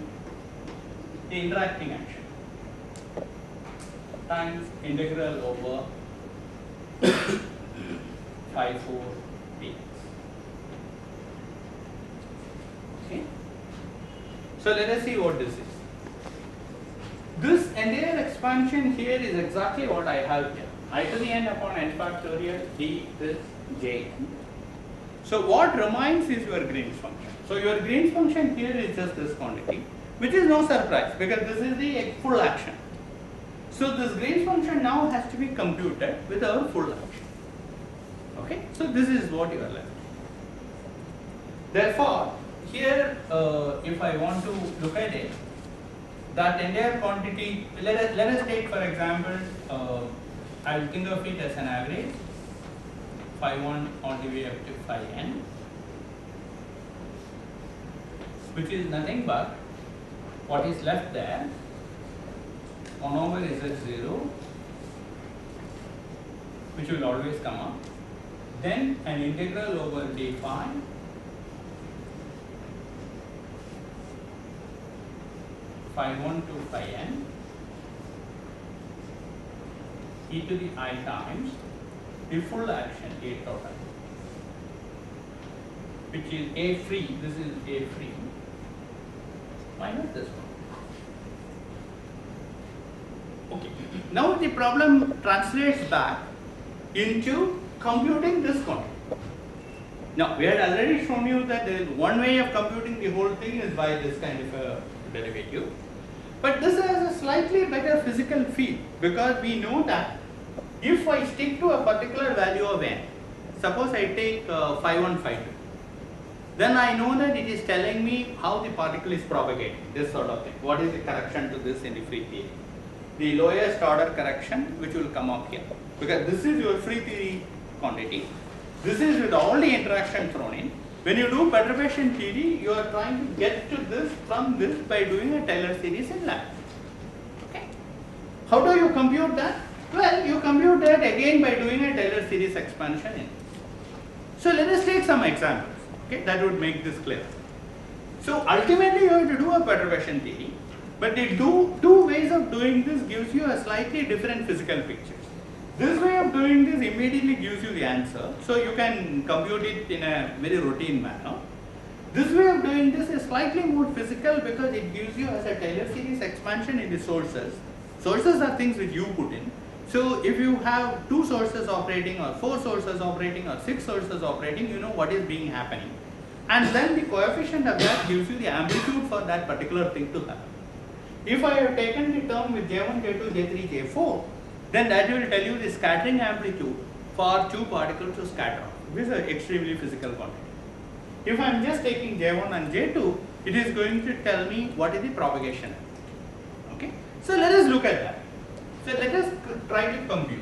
the interacting action, times integral over phi 4 dx. Okay. So let us see what this is. This entire expansion here is exactly what I have here. I to the n upon n factorial d this jn. So what remains is your Green's function. So your Green's function here is just this quantity, which is no surprise because this is the full action. So this Green's function now has to be computed with our full action. Okay, so this is what you are left. Therefore, here if I want to look at it, that entire quantity, let us take for example, I will think of it as an average, phi 1 all the way up to phi n, which is nothing but what is left there, 1 over z0, which will always come up, then an integral over d phi phi 1 to phi n e to the I times the full action A total, which is A free, this is A free, minus this one. Okay. Now the problem translates back into computing this quantity. Now we had already shown you that there is one way of computing the whole thing is by this kind of a derivative. But this has a slightly better physical feel because we know that if I stick to a particular value of n, suppose I take phi 1, phi 2, then I know that it is telling me how the particle is propagating, this sort of thing. What is the correction to this in the free theory? The lowest order correction which will come up here. Because this is your free theory quantity. This is with all the interaction thrown in. When you do perturbation theory, you are trying to get to this from this by doing a Taylor series in lab. Okay. How do you compute that? Well, you compute that again by doing a Taylor series expansion in. So let us take some examples. Okay, that would make this clear. So ultimately you have to do a perturbation theory, but the two ways of doing this gives you a slightly different physical picture. This way of doing this immediately gives you the answer, so you can compute it in a very routine manner. This way of doing this is slightly more physical because it gives you as a Taylor series expansion in the sources. Sources are things which you put in. So if you have 2 sources operating or 4 sources operating or 6 sources operating, you know what is being happening. And then the coefficient of that gives you the amplitude for that particular thing to happen. If I have taken the term with J1, J2, J3, J4, then that will tell you the scattering amplitude for 2 particles to scatter off. This is an extremely physical quantity. If I am just taking J1 and J2, it is going to tell me what is the propagation. Okay? So let us look at that. So let us try to compute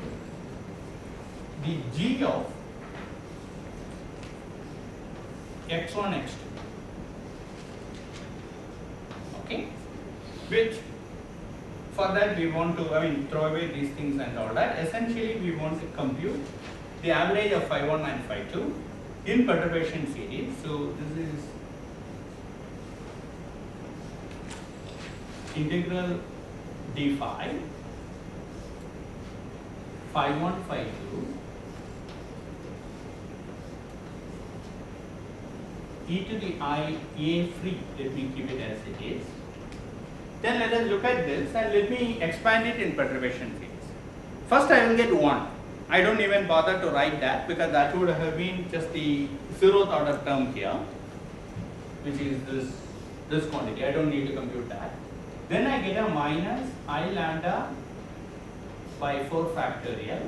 the G of x1, x2. Okay? Which for that we want to, throw away these things and all that. Essentially we want to compute the average of phi 1 and phi 2 in perturbation series. So this is integral d phi 1, phi 2 e to the I a free. Let me keep it as it is. Then let us look at this and let me expand it in perturbation fields. First I will get 1. I don't even bother to write that because that would have been just the 0th order term here, which is this quantity. I don't need to compute that. Then I get a minus I lambda by 4 factorial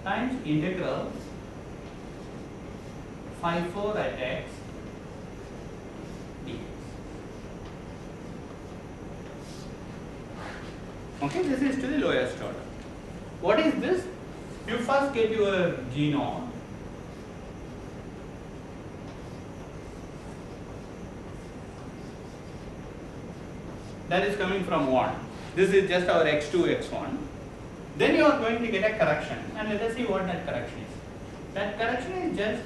times integral phi 4 at x dx. Okay, this is to the lowest order. What is this? You first get your G naught. That is coming from 1. This is just our x2, x1. Then you are going to get a correction, and let us see what that correction is. That correction is just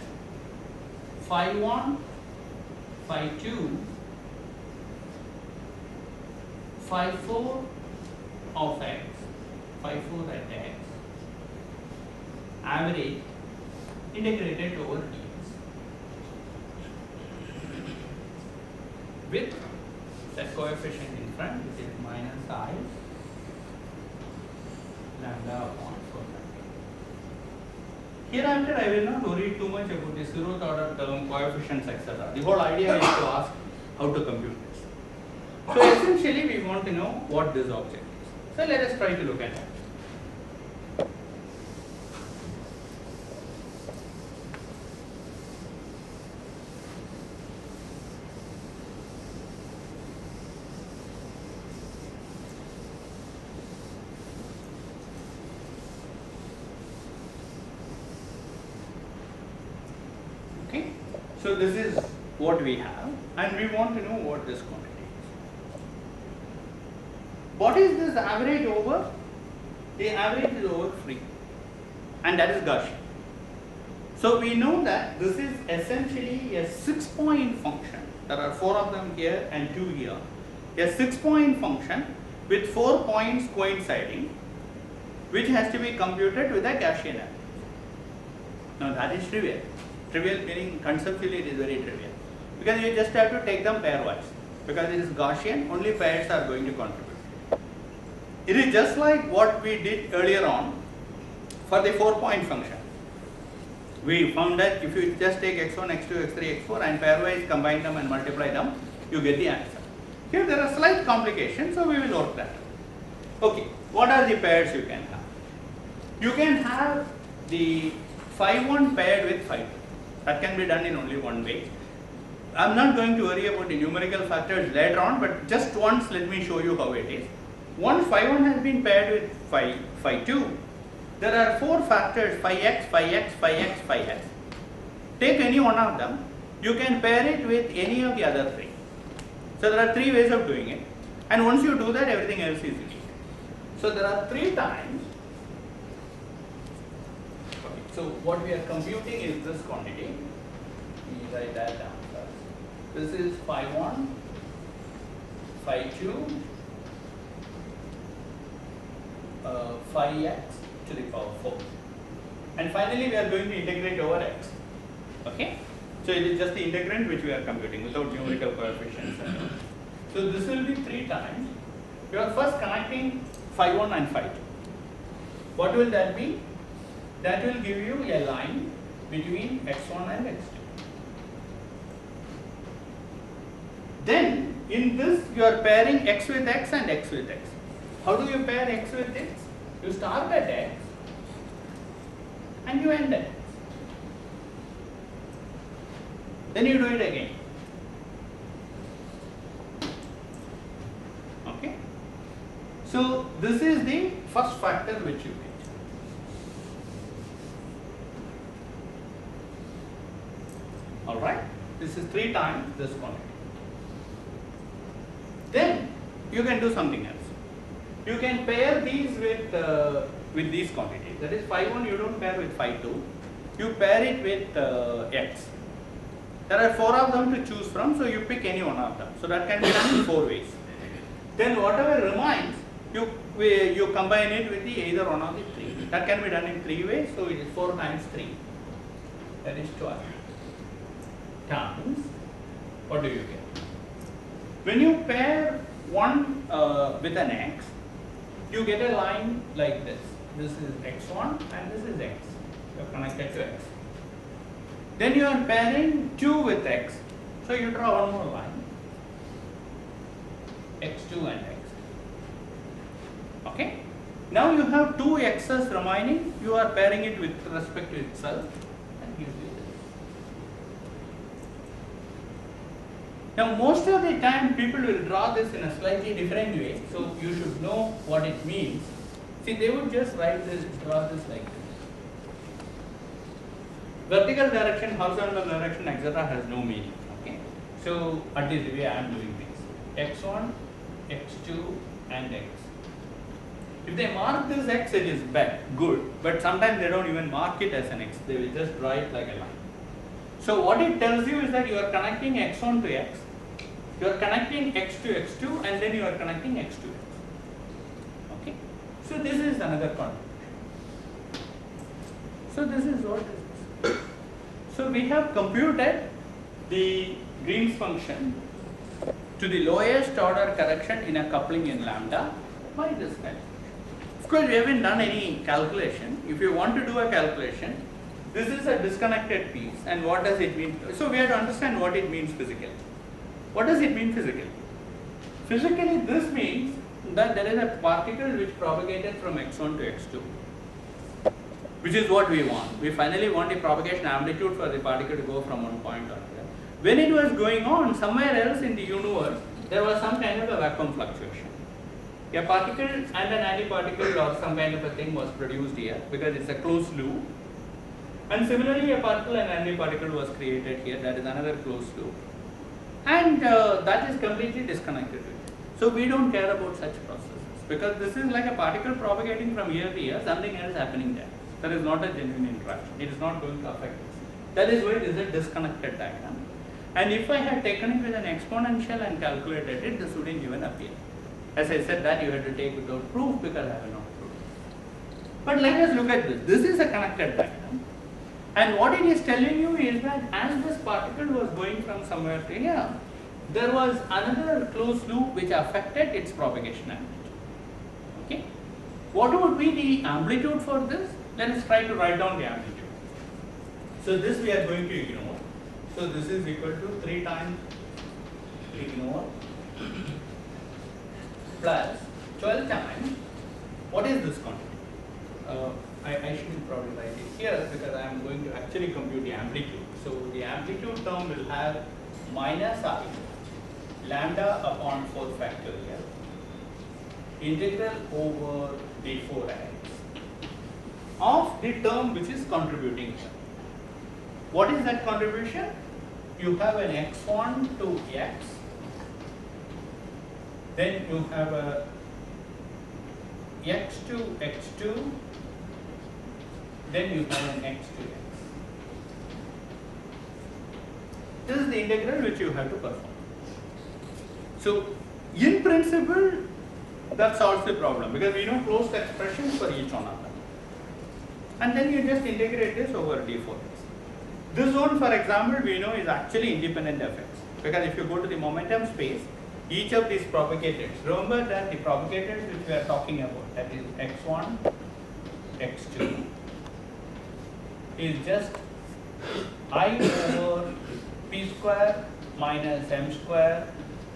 phi 1, phi 2, phi 4 of x, phi 4 at x, average integrated over dx with that coefficient in front, which is minus I lambda upon 4 factorial. Hereafter I will not worry too much about the 0th order term, coefficients, etc. The whole idea is to ask how to compute this. So essentially we want to know what this object is. So let us try to look at it. Okay, so this is what we have, and we want to know what this quantity is. What is this average over? The average is over free, and that is Gaussian. So we know that this is essentially a 6-point function. There are 4 of them here and 2 here. A 6-point function with 4 points coinciding, which has to be computed with a Gaussian average. Now that is trivial. Trivial meaning conceptually it is very trivial, because you just have to take them pairwise, because it is Gaussian, only pairs are going to contribute. It is just like what we did earlier on for the 4-point function. We found that if you just take x1, x2, x3, x4 and pairwise combine them and multiply them, you get the answer. Here there are slight complications, so we will work that. Okay, what are the pairs you can have? You can have the phi 1 paired with phi 2. That can be done in only one way. I am not going to worry about the numerical factors later on, but just once let me show you how it is. Once phi 1 has been paired with phi 2, there are 4 factors, phi x, phi x, phi x, phi x. Take any one of them, you can pair it with any of the other 3. So there are 3 ways of doing it, and once you do that, everything else is easy. So there are 3 times. So what we are computing is this quantity. We write that down first. This is phi 1, phi 2, phi x to the power 4. And finally we are going to integrate over x. Okay? So it is just the integrand which we are computing without numerical coefficients. So this will be 3 times. You are first connecting phi 1 and phi 2. What will that be? That will give you a line between x1 and x2. Then in this you are pairing x with x and x with x. How do you pair x with x? You start at x and you end at x. Then you do it again. Okay? So this is the first factor which you get. Alright? This is 3 times this quantity. Then you can do something else. You can pair these with these quantities. That is phi 1 you don't pair with phi 2. You pair it with x. There are 4 of them to choose from, so you pick any one of them. So that can be done in 4 ways. Then whatever remains, you combine it with either one of the 3. That can be done in 3 ways, so it is 4 times 3. That is 12 times What do you get? When you pair 1 with an x, you get a line like this. This is x1 and this is x. You are connected to x. Then you are pairing 2 with x. So you draw one more line. x2 and x. Okay? Now you have 2 x's remaining. You are pairing it with respect to itself and gives you this. Now most of the time people will draw this in a slightly different way. So you should know what it means. See, they would just write this, draw this like this. Vertical direction, horizontal direction, etc. has no meaning. Okay. So at least the way I am doing this. x1, x2 and x. If they mark this x, it is bad, good. But sometimes they don't even mark it as an x. They will just draw it like a line. So what it tells you is that you are connecting x1 to x. You are connecting x to x2 and then you are connecting x to x. Okay. So this is another contribution. So this is what this is. So we have computed the Green's function to the lowest order correction in a coupling in lambda by this calculation. Of course, we haven't done any calculation. If you want to do a calculation, this is a disconnected piece, and what does it mean? So we have to understand what it means physically. What does it mean physically? Physically, this means that there is a particle which propagated from x1 to x2, which is what we want. We finally want the propagation amplitude for the particle to go from one point to another. When it was going on, somewhere else in the universe, there was some kind of a vacuum fluctuation. A particle and an antiparticle or some kind of a thing was produced here because it's a closed loop. And similarly, a particle and antiparticle was created here. That is another closed loop. And that is completely disconnected with it. So we don't care about such processes because this is like a particle propagating from here to here, something else happening there. That is not a genuine interaction. It is not going to affect us. That is why it is a disconnected diagram. And if I had taken it with an exponential and calculated it, this wouldn't even appear. As I said, that you have to take without proof because I have not proved. But let us look at this. This is a connected diagram. And what it is telling you is that as this particle was going from somewhere to here, there was another closed loop which affected its propagation amplitude. Okay? What would be the amplitude for this? Let us try to write down the amplitude. So this we are going to ignore. So this is equal to 3 times ignore plus 12 times, what is this quantity? I should probably write it here because I am going to actually compute the amplitude. So the amplitude term will have minus I lambda upon 4 factorial integral over d4x of the term which is contributing here. What is that contribution? You have an x1 to x, then you have a x to x2, then you have an x to x. This is the integral which you have to perform. So, in principle, that solves the problem because we know closed expressions for each one of them. And then you just integrate this over d4x. This one, for example, we know is actually independent effects because if you go to the momentum space, each of these propagators, remember that the propagators which we are talking about, that is x1, x2, is just I over p square minus m square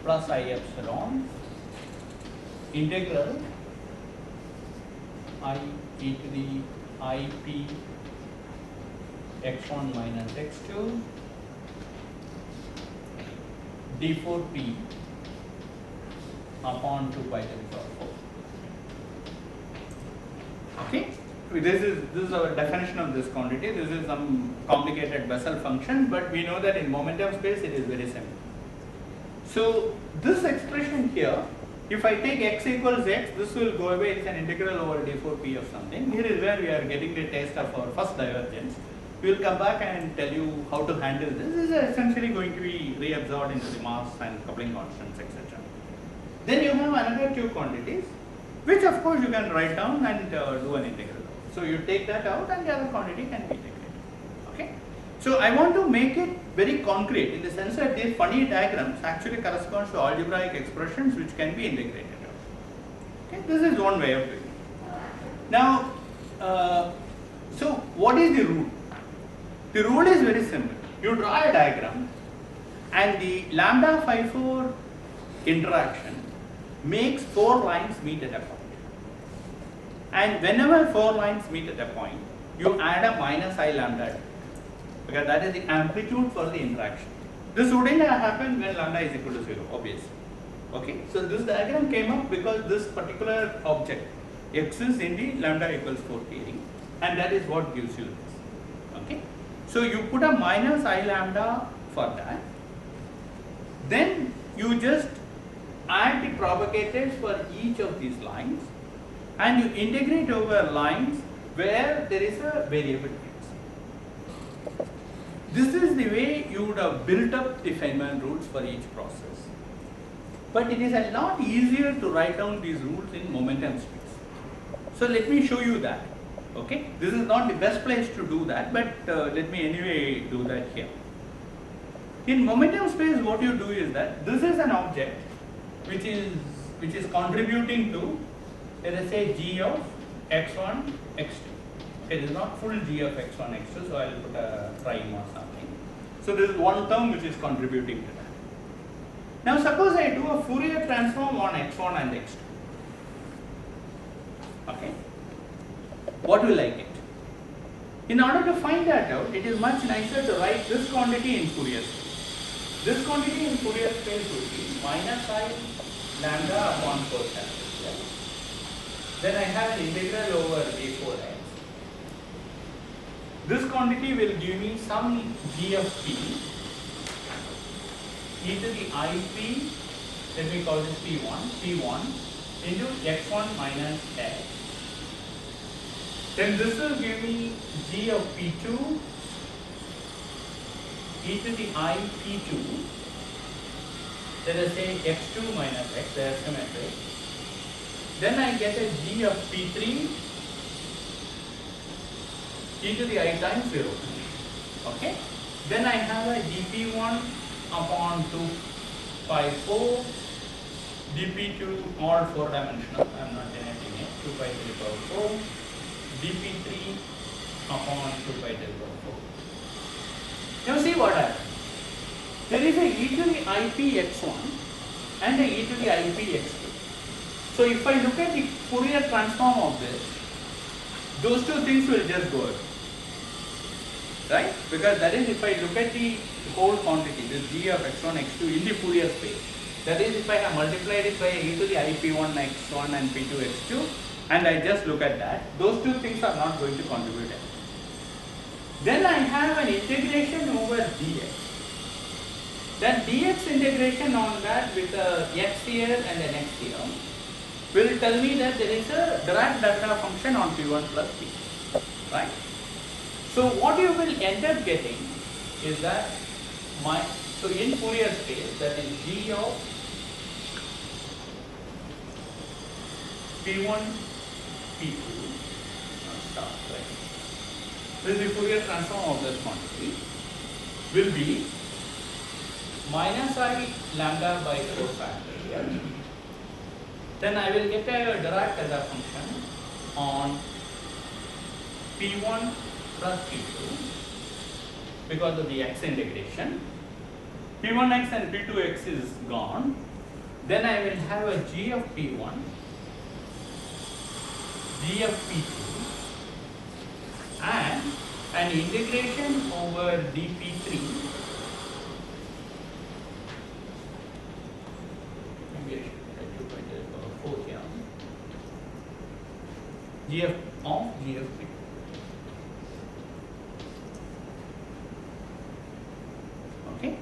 plus I epsilon integral I e to the ip x1 minus x2 d4p upon 2 pi to the power 4. Okay? This is our definition of this quantity. This is some complicated Bessel function, but we know that in momentum space it is very simple. So this expression here, if I take x equals x, this will go away. It's an integral over d4p of something. Here is where we are getting the taste of our first divergence. We will come back and tell you how to handle this. This is essentially going to be reabsorbed into the mass and coupling constants, etc. Then you have another 2 quantities, which of course you can write down and do an integral. So you take that out and the other quantity can be integrated. Okay. So I want to make it very concrete in the sense that these funny diagrams actually correspond to algebraic expressions which can be integrated. Okay, this is one way of doing it. Now, so what is the rule? The rule is very simple. You draw a diagram and the lambda phi 4 interaction makes 4 lines meet at a point. And whenever 4 lines meet at a point, you add a minus I lambda because that is the amplitude for the interaction. This wouldn't have happened when lambda is equal to 0, obviously. Okay, so this diagram came up because this particular object exists in the lambda equals 4 theory, and that is what gives you this. Okay, so you put a minus I lambda for that, then you just add the propagators for each of these lines, and you integrate over lines where there is a variable x. This is the way you would have built up the Feynman rules for each process. But it is a lot easier to write down these rules in momentum space. So let me show you that. Okay, this is not the best place to do that, but let me anyway do that here. In momentum space, what you do is that this is an object which is contributing to, let us say, g of x1, x2. Okay, this is not full g of x1, x2, so I will put a prime or something. So this is one term which is contributing to that. Now suppose I do a Fourier transform on x1 and x2. Okay, what will I get? In order to find that out, it is much nicer to write this quantity in Fourier space. This quantity in Fourier space would be minus I lambda upon 4 capital. Then I have an integral over a4x. This quantity will give me some g of p e to the ip, let me call this p1 into x1 minus x. Then this will give me g of p2 e to the ip2, let us say x2 minus x, they are symmetric. Then I get a g of p3 e to the I times 0. Okay. Then I have a dp1 upon 2 pi 4, dp2 all 4 dimensional, I am not denoting it, 2 pi to the power 4, dp3 upon 2 pi to the power 4. Now see what happens. There is a e to the ip x1 and a e to the ip x2. So if I look at the Fourier transform of this, those two things will just go away. Right? Because that is if I look at the whole quantity, this g of x1, x2 in the Fourier space, that is if I have multiplied it by e to the ip1 x1 and p2 x2, and I just look at that, those two things are not going to contribute anything. Then I have an integration over dx. That dx integration on that with a x here and an x here will tell me that there is a Dirac delta function on p1 plus p, right? So what you will end up getting is that so in Fourier space, that is g of p1 p2, stop, right? This is the Fourier transform of this quantity will be minus I lambda by 4 factorial. Then I will get a Dirac delta function on p1 plus p2 because of the x integration. p1x and p2x is gone. Then I will have a g of p1, g of p2 and an integration over dp3. Maybe I should write 2 by 10 power 4 here. G of p2. Okay.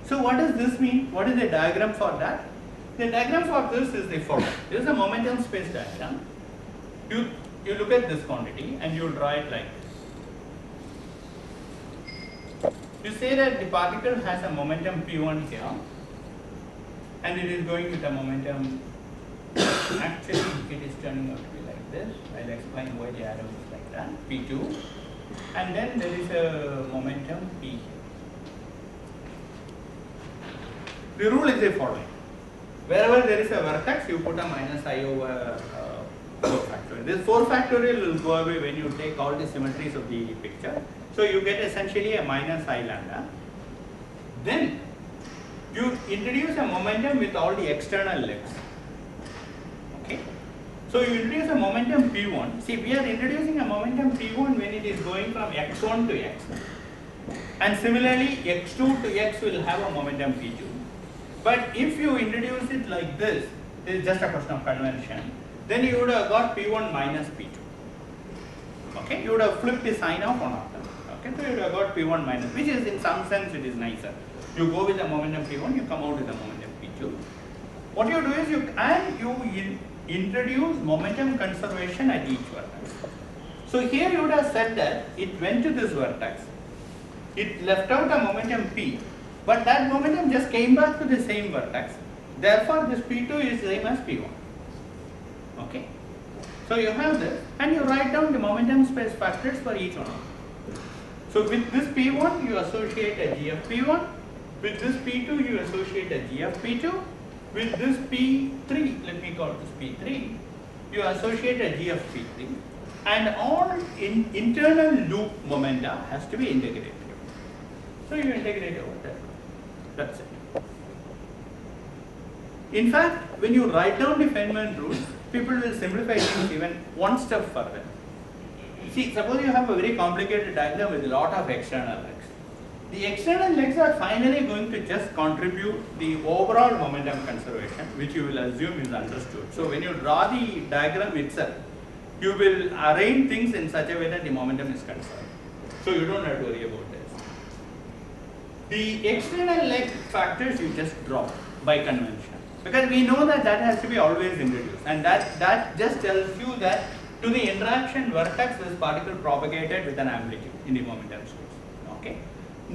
So what does this mean? What is the diagram for that? The diagram for this is the following. This is a momentum space diagram. You look at this quantity and you will draw it like this. You say that the particle has a momentum p1 here and it is going with a momentum, actually it is turning out to be like this. I'll explain why the arrow is like that, p2, and then there is a momentum P. The rule is the following. Wherever there is a vertex, you put a minus I over 4 factorial. This 4 factorial will go away when you take all the symmetries of the picture. So you get essentially a minus I lambda. Then you introduce a momentum with all the external legs. Okay. So you introduce a momentum P1. See, we are introducing a momentum P1 when it is going from x1 to x. And similarly, x2 to x will have a momentum P2. But if you introduce it like this is just a question of convention, then you would have got P1 minus P2. Okay, you would have flipped the sign of one of them. Okay, so you would have got P1 minus, which is in some sense it is nicer. You go with the momentum P1, you come out with the momentum P2. What you do is you introduce momentum conservation at each vertex. So here you would have said that it went to this vertex, it left out a momentum P, but that momentum just came back to the same vertex. Therefore, this P2 is same as P1. Okay. So you have this, and you write down the momentum space factors for each one. So with this P1, you associate a G of P1. With this P2, you associate a G of P2. With this P3, let me call this P3, you associate a G of P3. And all internal loop momenta has to be integrated. So you integrate over there. That's it. In fact, when you write down the Feynman rules, people will simplify things even one step further. See, suppose you have a very complicated diagram with a lot of external legs. The external legs are finally going to just contribute the overall momentum conservation, which you will assume is understood. So when you draw the diagram itself, you will arrange things in such a way that the momentum is conserved. So you don't have to worry about this. The external leg factors you just drop by convention. Because we know that that has to be always introduced, and that just tells you that to the interaction vertex this particle propagated with an amplitude in the momentum space. Okay.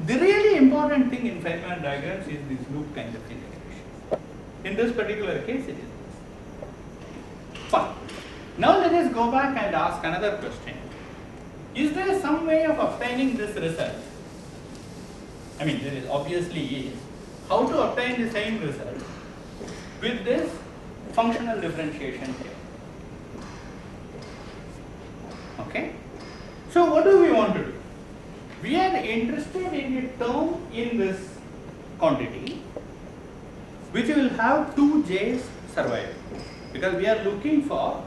The really important thing in Feynman diagrams is this loop kind of integration. In this particular case, it is this. Fine. Now let us go back and ask another question. Is there some way of obtaining this result? I mean, there is obviously is. How to obtain the same result with this functional differentiation here? Okay. So what do we want to do? We are interested in a term in this quantity which will have two j's surviving, because we are looking for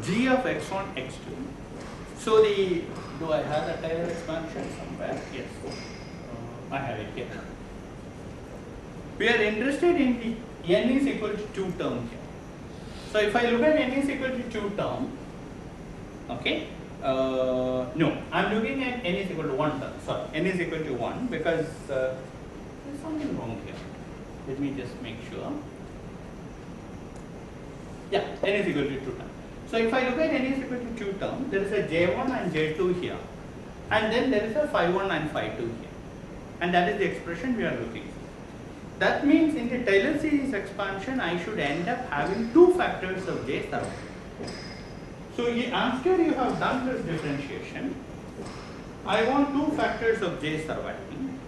g of x1, x2. So do I have the Taylor expansion somewhere? Yes, I have it here. We are interested in the n is equal to 2 term here. So if I look at n is equal to 2 term, okay, no, I am looking at n is equal to 1 term. Sorry, n is equal to 1 because there is something wrong here. Let me just make sure. Yeah, n is equal to 2 term. So if I look at n is equal to 2 term, there is a J1 and J2 here, and then there is a phi1 and phi2 here, and that is the expression we are looking for. That means in the Taylor series expansion, I should end up having 2 factors of J surviving. So after you have done this differentiation, I want 2 factors of J surviving.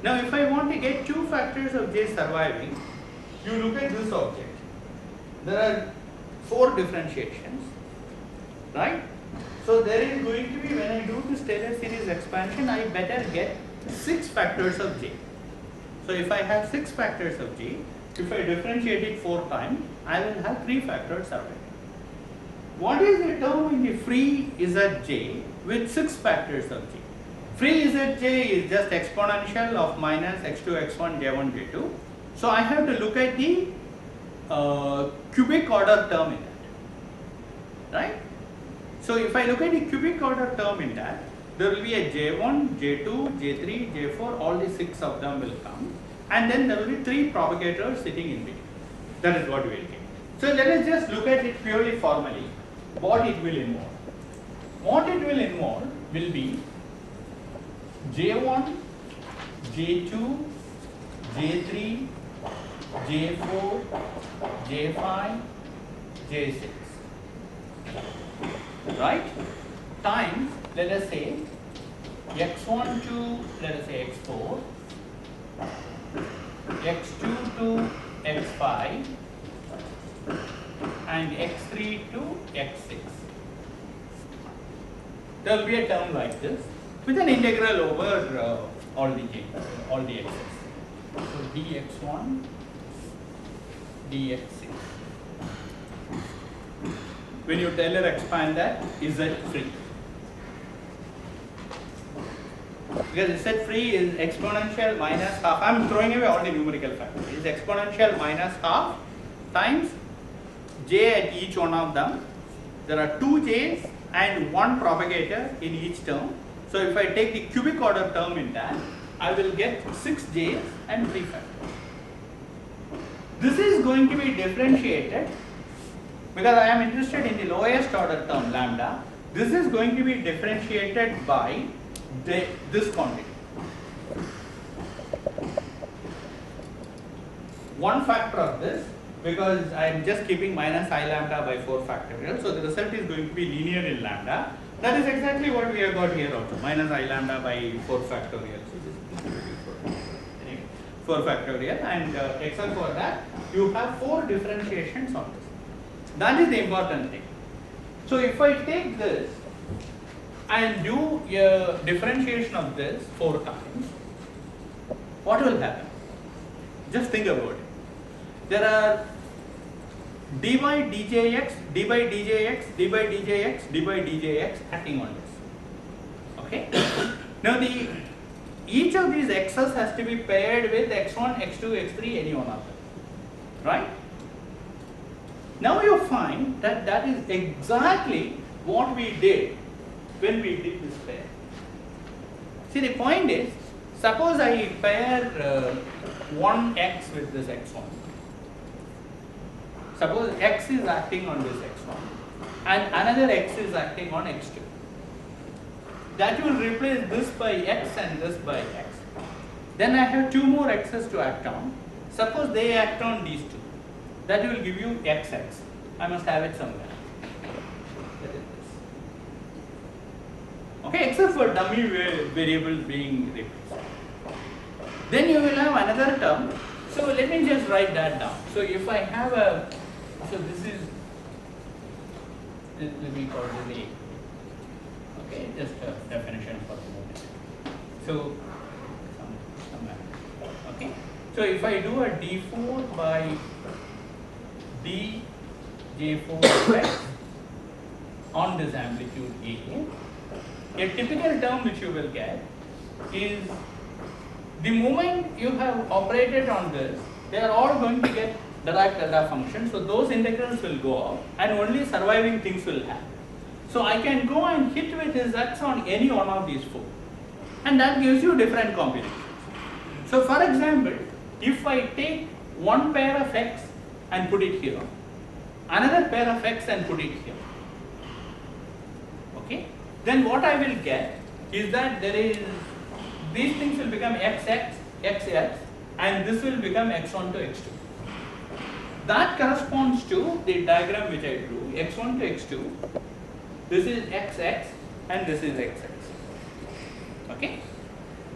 Now if I want to get 2 factors of J surviving, you look at this object. There are 4 differentiations, right? So there is going to be, when I do this Taylor series expansion, I better get 6 factors of J. So if I have 6 factors of J, if I differentiate it 4 times, I will have 3 factors surviving. What is the term in the free Zj with 6 factors of J? Free Zj is just exponential of minus x2, x1, j1, j2. So I have to look at the cubic order term in that, right? So if I look at the cubic order term in that, there will be a j1, j2, j3, j4, all the 6 of them will come, and then there will be 3 propagators sitting in between. That is what we will get. So let us just look at it purely formally, what it will involve. What it will involve will be j1, j2, j3, j4, j5, j6, right? Times, let us say, x1 to, let us say, x4, x2 to x5, and x3 to x6. There will be a term like this with an integral over all the x's. So dx1, dx6. When you Taylor expand that, is z free? Because z free is exponential minus half. I am throwing away all the numerical factors. It is exponential minus half times j at each one of them. There are 2 j's and 1 propagator in each term. So if I take the cubic order term in that, I will get 6 j's and 3 factors. This is going to be differentiated because I am interested in the lowest order term lambda. This is going to be differentiated by this quantity. One factor of this, because I am just keeping minus I lambda by 4 factorial, so the result is going to be linear in lambda. That is exactly what we have got here also, minus I lambda by 4 factorial. So this is 4 factorial, and except for that, you have 4 differentiations of this. That is the important thing. So if I take this and do a differentiation of this 4 times, what will happen? Just think about it. There are d by djx, d by djx, d by djx, d by djx acting on this. Okay? Now each of these x's has to be paired with x1, x2, x3, any one of them. Right? Now you find that that is exactly what we did when we did this pair. See, the point is, suppose I pair one x with this x1. Suppose x is acting on this x1 and another x is acting on x2. That will replace this by x and this by x. Then I have 2 more x's to act on. Suppose they act on these 2. That will give you xx. I must have it somewhere. That is this. Okay, except for dummy variables being replaced. Then you will have another term. So let me just write that down. So if I have a, so this is, let me call this A. Okay, just a definition for the moment. So, okay. So if I do a d4 by dj4x on this amplitude A typical term which you will get is the moment you have operated on this, they are all going to get Dirac delta function. So those integrals will go out and only surviving things will happen. So I can go and hit with this x on any one of these 4, and that gives you different combinations. So for example, if I take one pair of x and put it here, another pair of x and put it here, okay, then what I will get is that there is, these things will become xx, xx, and this will become x1 to x2. That corresponds to the diagram which I drew, x1 to x2. This is xx and this is xx. Okay?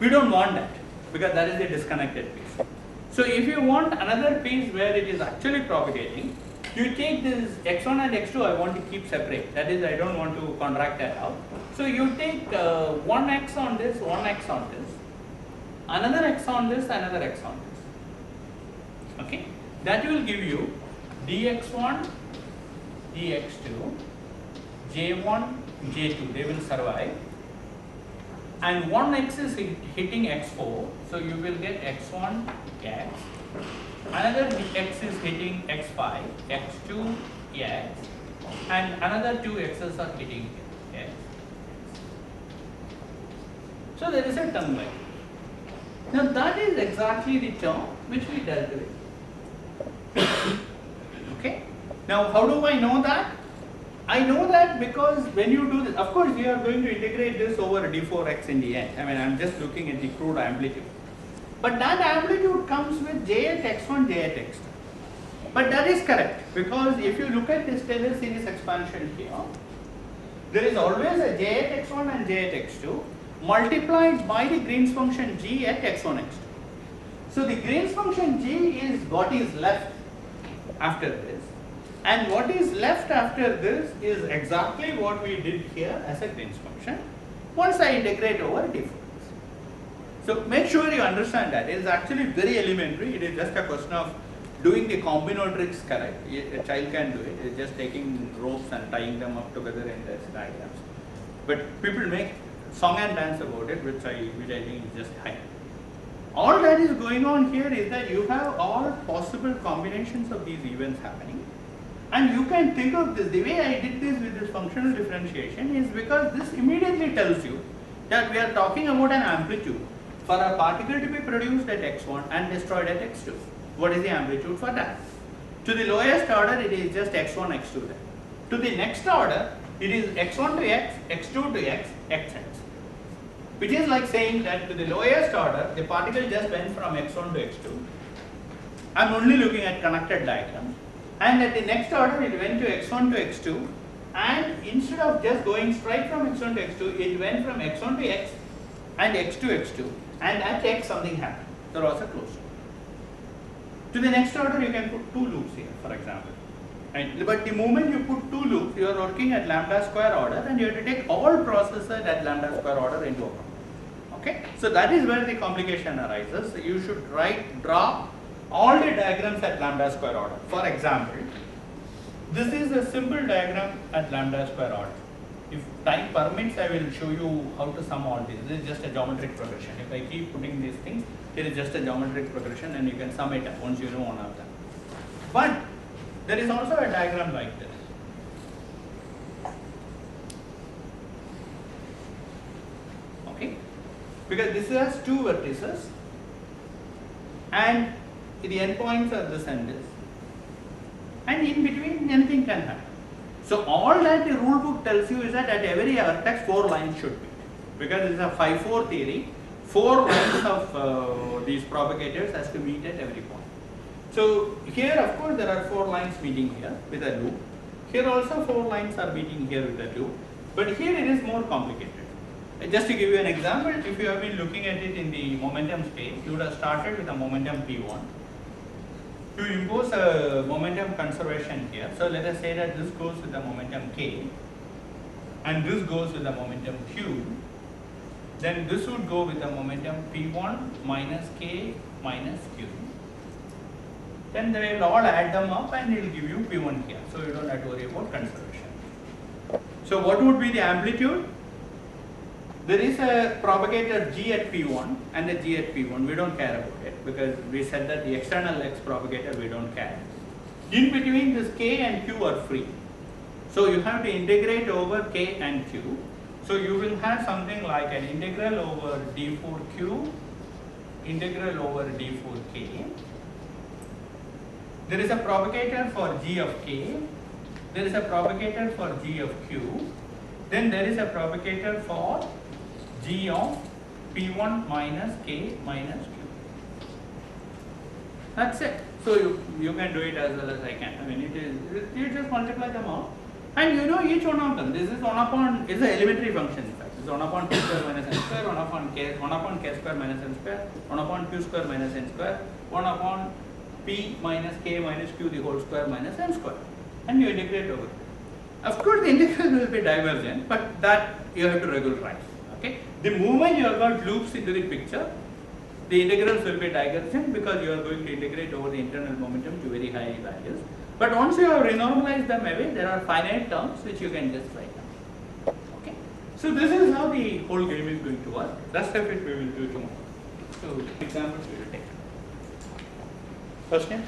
We don't want that because that is a disconnected piece. So if you want another piece where it is actually propagating, you take this x1 and x2 I want to keep separate. That is, I don't want to contract that out. So you take one x on this, one x on this, another x on this, another x on this. Okay? That will give you dx1, dx2, j1, j2, they will survive, and one x is hitting x4, so you will get x1 x, another x is hitting x5, x2 x, and another 2 x's are hitting x. So there is a term like that. Now that is exactly the term which we dealt with. Okay. Now how do I know that? I know that because when you do this, of course you are going to integrate this over d4x in the end. I mean, I am just looking at the crude amplitude. But that amplitude comes with j at x1, j at x2. But that is correct, because if you look at this Taylor series expansion here, there is always a j at x1 and j at x2. multiplied by the Green's function g at x1, x2. So the Green's function g is what is left after this, and what is left after this is exactly what we did here as a Green's function once I integrate over difference. So make sure you understand that it is actually very elementary. It is just a question of doing the combinatorics correct. A child can do it. It's just taking ropes and tying them up together in this diagrams. But people make song and dance about it, which I think is just high. All that is going on here is that you have all possible combinations of these events happening, and you can think of this. The way I did this with this functional differentiation is because this immediately tells you that we are talking about an amplitude for a particle to be produced at x1 and destroyed at x2. What is the amplitude for that? To the lowest order, it is just x1, x2 there. To the next order, it is x1 to x, x2 to x, xx. Which is like saying that to the lowest order, the particle just went from x1 to x2. I am only looking at connected diagrams. And at the next order, it went to x1 to x2. And instead of just going straight from x1 to x2, it went from x1 to x and x to x2. And at x, something happened. There was a closed loop. To the next order, you can put two loops here, for example. But the moment you put two loops, you are working at lambda square order, and you have to take all processes at lambda square order into account. Okay? So that is where the complication arises. You should draw all the diagrams at lambda square order. For example, this is a simple diagram at lambda square order. If time permits, I will show you how to sum all this. This is just a geometric progression. If I keep putting these things, it is just a geometric progression, and you can sum it up once you know one of them. But there is also a diagram like this. Okay? Because this has two vertices, and the endpoints are this and this. And in between, anything can happen. So all that the rule book tells you is that at every vertex, 4 lines should be. Because it is a 5-4 theory, 4 lines of these propagators has to meet at every point. So here, of course, there are 4 lines meeting here with a loop. Here also 4 lines are meeting here with a loop. But here it is more complicated. Just to give you an example, if you have been looking at it in the momentum space, you would have started with a momentum P1. To impose a momentum conservation here, so let us say that this goes with the momentum K, and this goes with the momentum Q, then this would go with the momentum P1 minus K minus Q. Then they will all add them up and it will give you P1 here, so you don't have to worry about conservation. So what would be the amplitude? There is a propagator G at P1 and a G at P1. We don't care about it because we said that the external X propagator we don't care. In between, this K and Q are free. So you have to integrate over K and Q. So you will have something like an integral over d4Q, integral over d4K. There is a propagator for G of K. There is a propagator for G of Q. Then there is a propagator for G of P1 minus K minus Q. That's it. So you can do it as well as I can. I mean, you just multiply them all. And you know each one of them. This is 1 upon, it's an elementary function in fact. It's 1 upon P square minus N square, 1 upon K square minus N square, 1 upon Q square minus N square, 1 upon P minus K minus Q the whole square minus N square. And you integrate over it. Of course, the integral will be divergent, but that you have to regularize. Okay? The moment you have got loops into the picture, the integrals will be divergent because you are going to integrate over the internal momentum to very high values. But once you have renormalized them away, there are finite terms which you can just write down. Okay? So this is how the whole game is going to work. Rest of it we will do tomorrow. So examples we will take. Question?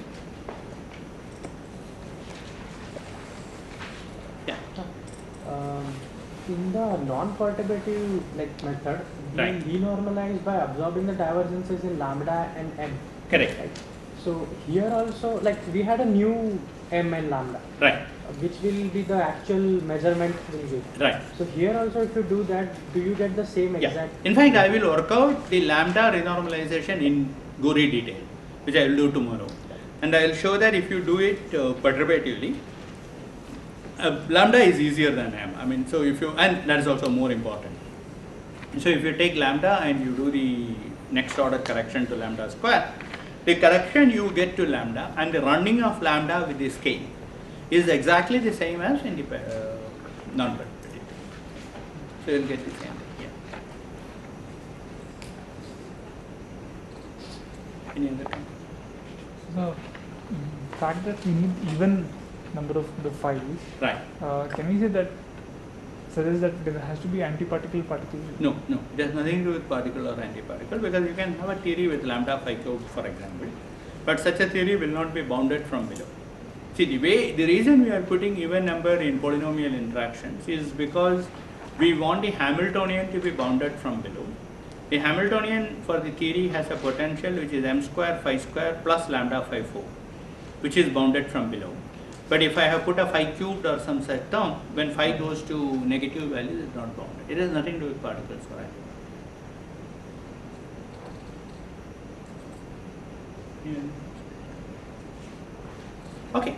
Yeah. In the non-perturbative method, Right. we denormalize by absorbing the divergences in lambda and m. Correct. Right? So here also, we had a new m and lambda, Right. which will be the actual measurement will be. Right. So here also, if you do that, do you get the same Yeah. exact? In fact, I will work out the lambda renormalization in gory detail, which I will do tomorrow. And I will show that if you do it perturbatively, lambda is easier than m. I mean, so if you, and that is also more important. So if you take lambda and you do the next order correction to lambda square, the correction you get to lambda and the running of lambda with the scale is exactly the same as in the non-perturbative. So you will get the same thing. Yeah. Any other comment? The fact that we need even number of the files, Right. can we say that suggests that there has to be antiparticle particle? No, no, it has nothing to do with particle or antiparticle, because you can have a theory with lambda phi cube, for example, but such a theory will not be bounded from below. See, the reason we are putting even number in polynomial interactions is because we want the Hamiltonian to be bounded from below. The Hamiltonian for the theory has a potential which is m square phi square plus lambda phi 4, which is bounded from below. But if I have put a phi cubed or some such term, when phi goes to negative values, it is not bounded. It has nothing to do with particles or antiparticles. Yeah. Okay.